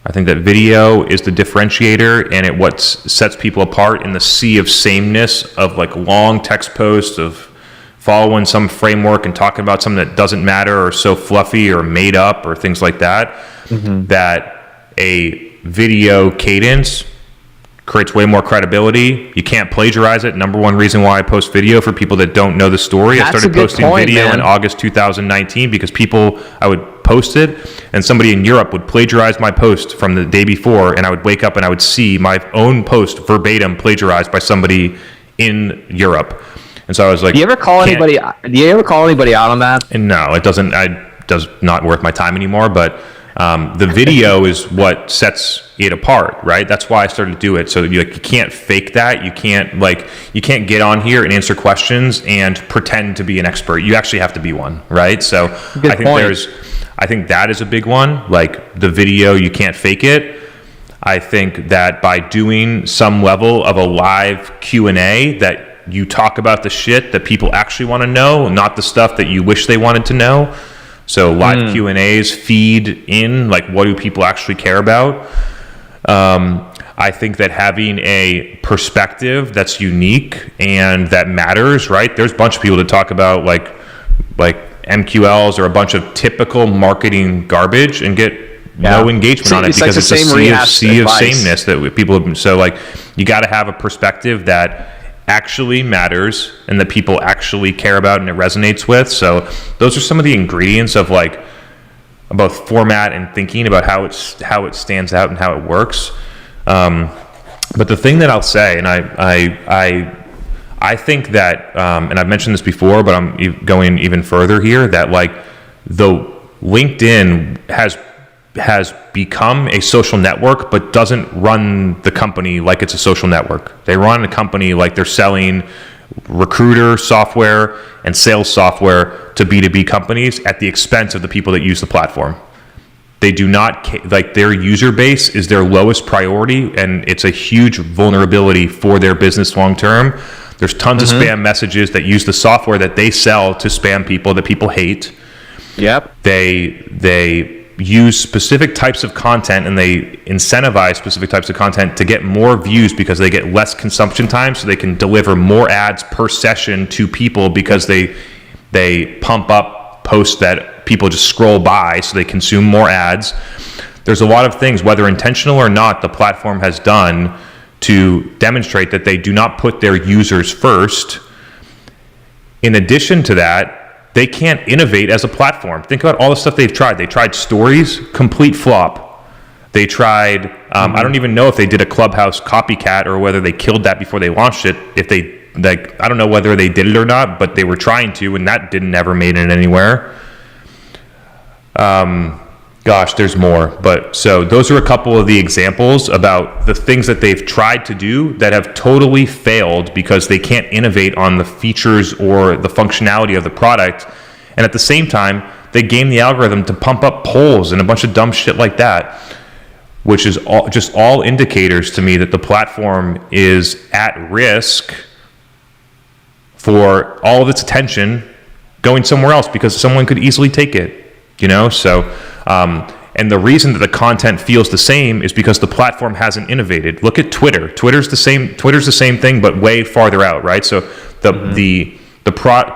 I think that video is the differentiator, and what sets people apart in the sea of sameness of like long text posts of following some framework and talking about something that doesn't matter or so fluffy or made up or things like that. Mm-hmm. That a video cadence creates way more credibility. You can't plagiarize it. Number one reason why I post video for people that don't know the story. I started posting video in August 2019 because I would post it and somebody in Europe would plagiarize my post from the day before, and I would wake up and I would see my own post verbatim plagiarized by somebody in Europe. And so I was like, do you ever call anybody out on that? And no, it doesn't. Does not worth my time anymore. But the video is what sets it apart, right? That's why I started to do it. So you can't fake that. You can't get on here and answer questions and pretend to be an expert. You actually have to be one, right? So I think that is a big one. Like the video, you can't fake it. I think that by doing some level of a live Q&A that you talk about the shit that people actually want to know, not the stuff that you wish they wanted to know. So live Q&As feed in, like, what do people actually care about? I think that having a perspective that's unique and that matters, right? There's a bunch of people that talk about like MQLs or a bunch of typical marketing garbage and get no engagement on it because it's a sea of sameness that people have. So like, you got to have a perspective that actually matters and that people actually care about and it resonates with. So those are some of the ingredients of like both format and thinking about how it stands out and how it works. But the thing that I'll say, and I think that, and I've mentioned this before, but I'm going even further here, that like the LinkedIn has become a social network, but doesn't run the company like it's a social network. They run a company like they're selling recruiter software and sales software to B2B companies at the expense of the people that use the platform. They do not, like, their user base is their lowest priority, and it's a huge vulnerability for their business long term. There's tons of spam messages that use the software that they sell to spam people that people hate. Yep. They use specific types of content and they incentivize specific types of content to get more views because they get less consumption time, so they can deliver more ads per session to people because they pump up posts that people just scroll by so they consume more ads. There's a lot of things, whether intentional or not, the platform has done to demonstrate that they do not put their users first. In addition to that, they can't innovate as a platform. Think about all the stuff they've tried. They tried stories, complete flop. They tried, I don't even know if they did a Clubhouse copycat or whether they killed that before they launched it. I don't know whether they did it or not, but they were trying to, and that never made it anywhere. God, Gosh, there's more. But so those are a couple of the examples about the things that they've tried to do that have totally failed because they can't innovate on the features or the functionality of the product. And at the same time, they game the algorithm to pump up polls and a bunch of dumb shit like that, which is all indicators to me that the platform is at risk for all of its attention going somewhere else because someone could easily take it, So, and the reason that the content feels the same is because the platform hasn't innovated. Look at Twitter. Twitter's the same thing, but way farther out, right? So the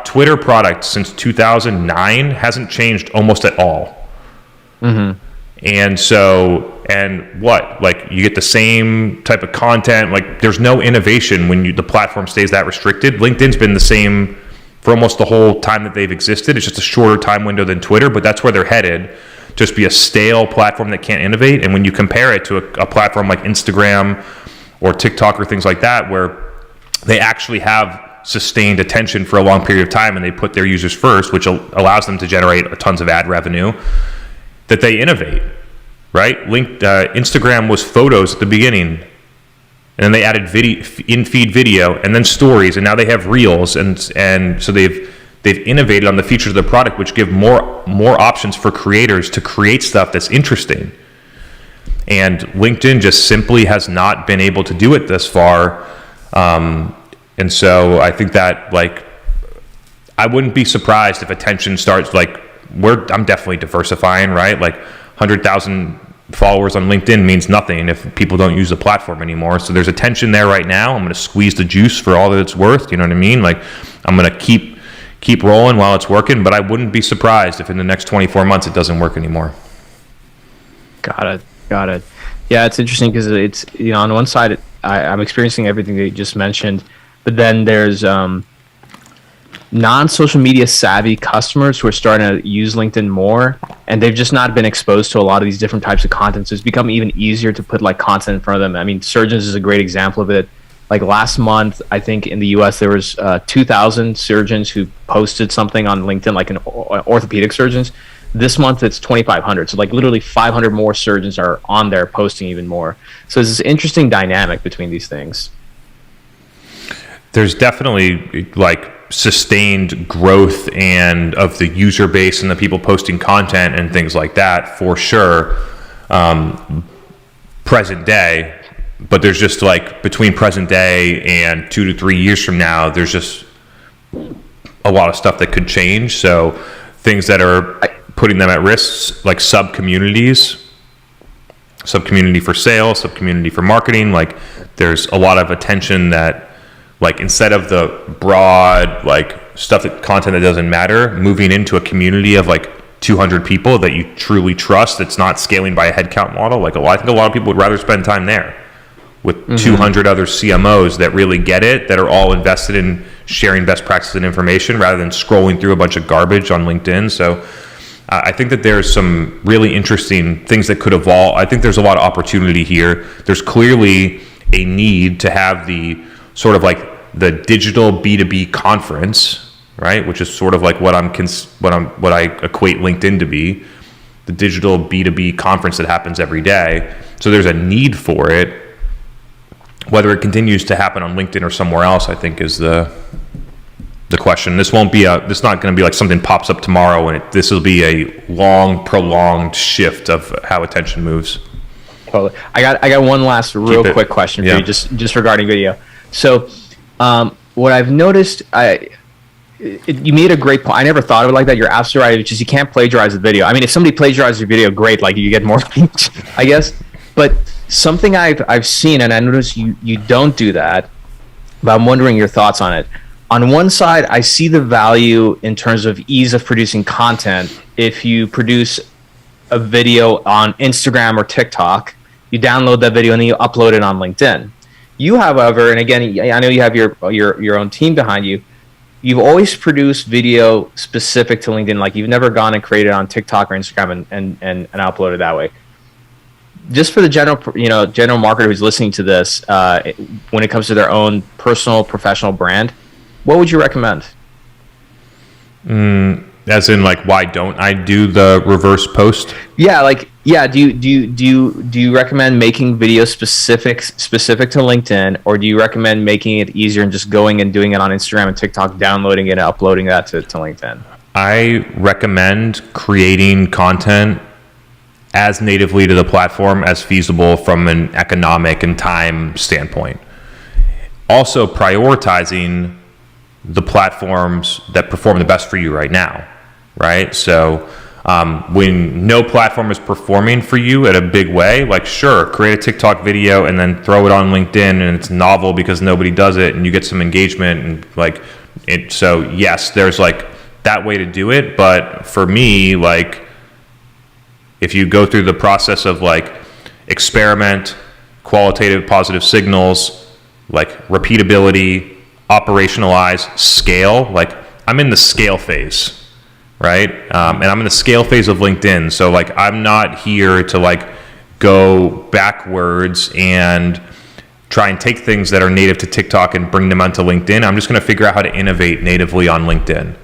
Twitter product since 2009 hasn't changed almost at all. Mm-hmm. And what? Like, you get the same type of content. Like, there's no innovation when the platform stays that restricted. LinkedIn's been the same for almost the whole time that they've existed. It's just a shorter time window than Twitter, but that's where they're headed. Just be a stale platform that can't innovate. And when you compare it to a platform like Instagram or TikTok or things like that, where they actually have sustained attention for a long period of time and they put their users first, which allows them to generate tons of ad revenue, that they innovate, right? Instagram was photos at the beginning, and then they added in-feed video, and then stories, and now they have reels, and so they've innovated on the features of the product, which give more options for creators to create stuff that's interesting. And LinkedIn just simply has not been able to do it thus far. And so I think that, like, I wouldn't be surprised if attention starts, like, I'm definitely diversifying, right? Like, 100,000 followers on LinkedIn means nothing if people don't use the platform anymore. So there's attention there right now. I'm going to squeeze the juice for all that it's worth. You know what I mean? Like, I'm going to keep rolling while it's working, but I wouldn't be surprised if in the next 24 months it doesn't work anymore. Got it. Yeah, it's interesting because it's, on one side, I'm experiencing everything that you just mentioned, but then there's non-social media savvy customers who are starting to use LinkedIn more, and they've just not been exposed to a lot of these different types of content. So it's become even easier to put like content in front of them. I mean, surgeons is a great example of it. Like last month, I think in the US there was 2,000 surgeons who posted something on LinkedIn, like orthopedic surgeons. This month it's 2,500. So like literally 500 more surgeons are on there posting even more. So there's this interesting dynamic between these things. There's definitely like sustained growth and of the user base and the people posting content and things like that for sure, present day. But there's just like between present day and 2 to 3 years from now, there's just a lot of stuff that could change. So things that are putting them at risk, like subcommunity for sales, subcommunity for marketing, like there's a lot of attention that, like, instead of the broad, like, content that doesn't matter, moving into a community of like 200 people that you truly trust, that's not scaling by a headcount model. Like, I think a lot of people would rather spend time there with 200 other CMOs that really get it, that are all invested in sharing best practices and information rather than scrolling through a bunch of garbage on LinkedIn. So I think that there's some really interesting things that could evolve. I think there's a lot of opportunity here. There's clearly a need to have the sort of like the digital B2B conference, right? Which is sort of like what I equate LinkedIn to be, the digital B2B conference that happens every day. So there's a need for it. Whether it continues to happen on LinkedIn or somewhere else, I think is the question. This not going to be like something pops up tomorrow, and this will be a long, prolonged shift of how attention moves. Totally. I got one last real quick question for you, just regarding video. So, what I've noticed, you made a great point. I never thought of it like that. You're absolutely right. It's just you can't plagiarize the video. I mean, if somebody plagiarizes your video, great. Like, you get more reach, I guess. But something I've seen, and I noticed you don't do that, but I'm wondering your thoughts on it. On one side, I see the value in terms of ease of producing content. If you produce a video on Instagram or TikTok, you download that video and then you upload it on LinkedIn. You, however, and again, I know you have your own team behind you, you've always produced video specific to LinkedIn. Like, you've never gone and created on TikTok or Instagram and uploaded that way. Just for the general marketer who's listening to this, when it comes to their own personal, professional brand, what would you recommend? As in, like, why don't I do the reverse post? Yeah, like, yeah. Do you recommend making videos specific to LinkedIn, or do you recommend making it easier and just going and doing it on Instagram and TikTok, downloading it and uploading that to LinkedIn? I recommend creating content as natively to the platform as feasible from an economic and time standpoint. Also prioritizing the platforms that perform the best for you right now, right? So when no platform is performing for you in a big way, like, sure, create a TikTok video and then throw it on LinkedIn, and it's novel because nobody does it and you get some engagement and like it. So yes, there's like that way to do it. But for me, like, if you go through the process of like experiment, qualitative positive signals, like repeatability, operationalize, scale, like I'm in the scale phase, right? And I'm in the scale phase of LinkedIn. So like, I'm not here to like go backwards and try and take things that are native to TikTok and bring them onto LinkedIn. I'm just going to figure out how to innovate natively on LinkedIn.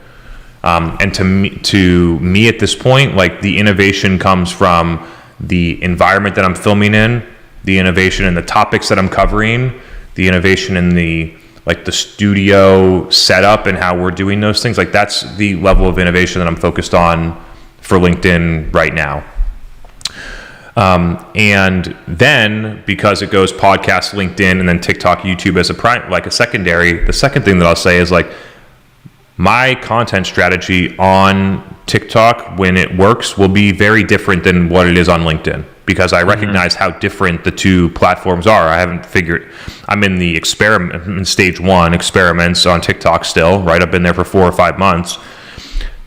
And to me at this point, like, the innovation comes from the environment that I'm filming in, the innovation in the topics that I'm covering, the innovation in the studio setup and how we're doing those things. Like, that's the level of innovation that I'm focused on for LinkedIn right now. And then because it goes podcast, LinkedIn, and then TikTok, YouTube as a secondary, the second thing that I'll say is like, my content strategy on TikTok, when it works, will be very different than what it is on LinkedIn, because I recognize how different the two platforms are. I'm in the experiment, stage 1 experiments on TikTok still, right? I've been there for 4 or 5 months.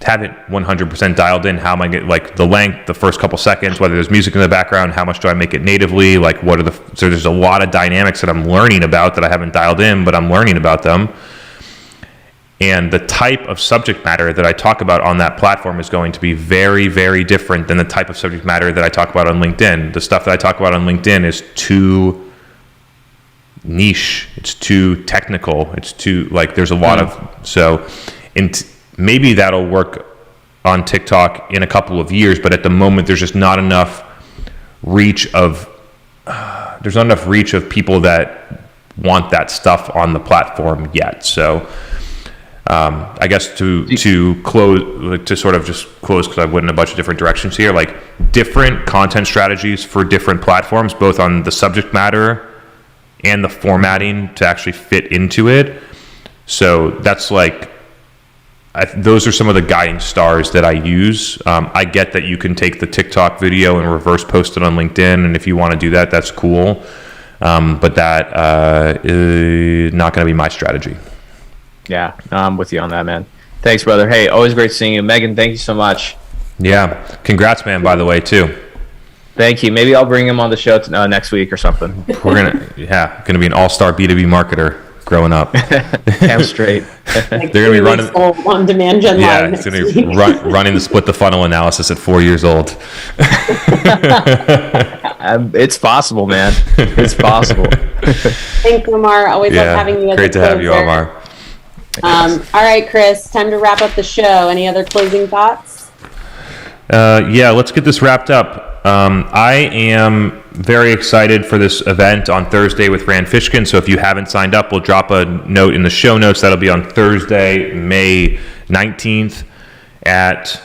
Haven't 100% dialed in how am I get, like, the length, the first couple seconds, whether there's music in the background, how much do I make it natively, like so there's a lot of dynamics that I'm learning about that I haven't dialed in, but I'm learning about them. And the type of subject matter that I talk about on that platform is going to be very, very different than the type of subject matter that I talk about on LinkedIn. The stuff that I talk about on LinkedIn is too niche. It's too technical. It's too, like, there's a lot of, maybe that'll work on TikTok in a couple of years, but at the moment there's just not enough reach of people that want that stuff on the platform yet. So I guess to close, like, to sort of just close, because I went in a bunch of different directions here, like different content strategies for different platforms, both on the subject matter and the formatting to actually fit into it. So that's like, those are some of the guiding stars that I use. I get that you can take the TikTok video and reverse post it on LinkedIn, and if you want to do that, that's cool. But that is not going to be my strategy. Yeah, no, I'm with you on that, man. Thanks, brother. Hey, always great seeing you. Megan, thank you so much. Yeah. Congrats, man, by the way, too. Thank you. Maybe I'll bring him on the show next week or something. We're gonna be an all-star B2B marketer growing up. Damn straight. Like, They're gonna be running on-demand gen Yeah, live it's next gonna week. be running the split the funnel analysis at 4 years old. It's possible, man. It's possible. Thanks, Omar. Always love having you as Great a to have you, closer. Omar. All right, Chris, time to wrap up the show. Any other closing thoughts? Yeah, let's get this wrapped up. I am very excited for this event on Thursday with Rand Fishkin. So if you haven't signed up, we'll drop a note in the show notes. That'll be on Thursday, May 19th at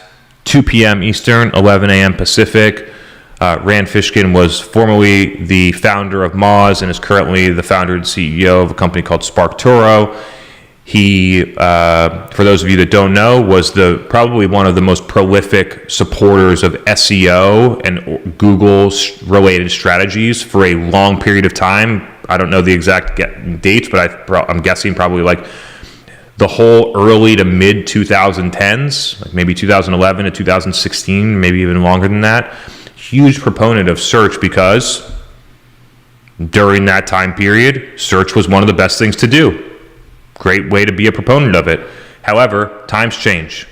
2 p.m. Eastern, 11 a.m. Pacific. Rand Fishkin was formerly the founder of Moz and is currently the founder and CEO of a company called SparkToro. He, for those of you that don't know, was probably one of the most prolific supporters of SEO and Google-related strategies for a long period of time. I don't know the exact dates, but I'm guessing probably like the whole early to mid 2010s, like maybe 2011 to 2016, maybe even longer than that. Huge proponent of search, because during that time period, search was one of the best things to do. Great way to be a proponent of it. However, times change,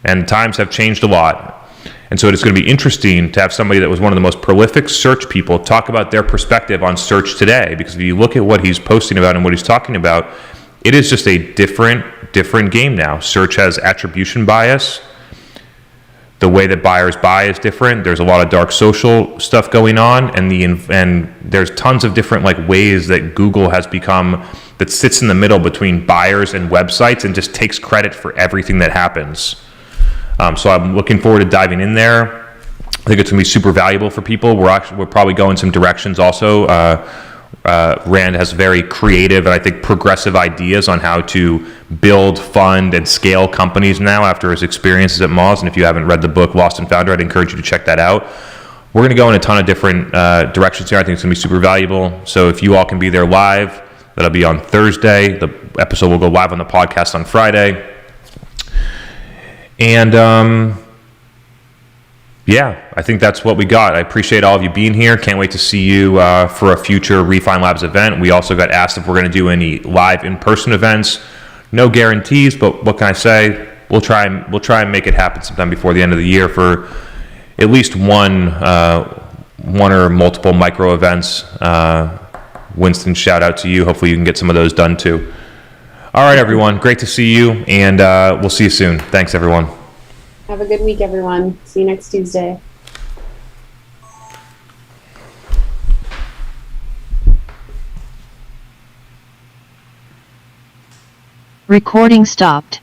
and times have changed a lot. And so it's going to be interesting to have somebody that was one of the most prolific search people talk about their perspective on search today, because if you look at what he's posting about and what he's talking about, it is just a different game now. Search has attribution bias. The way that buyers buy is different. There's a lot of dark social stuff going on, and there's tons of different like ways that Google has become, that sits in the middle between buyers and websites and just takes credit for everything that happens. So I'm looking forward to diving in there. I think it's gonna be super valuable for people. We're probably going some directions also. Rand has very creative and I think progressive ideas on how to build, fund, and scale companies now after his experiences at Moz. And if you haven't read the book Lost and Founder, I'd encourage you to check that out. We're going to go in a ton of different directions here. I think it's going to be super valuable. So if you all can be there live, that'll be on Thursday. The episode will go live on the podcast on Friday. And yeah, I think that's what we got. I appreciate all of you being here. Can't wait to see you for a future Refine Labs event. We also got asked if we're going to do any live in-person events. No guarantees, but what can I say? We'll try and make it happen sometime before the end of the year for at least one or multiple micro events. Winston, shout out to you. Hopefully you can get some of those done too. All right, everyone. Great to see you, and we'll see you soon. Thanks, everyone. Have a good week, everyone. See you next Tuesday. Recording stopped.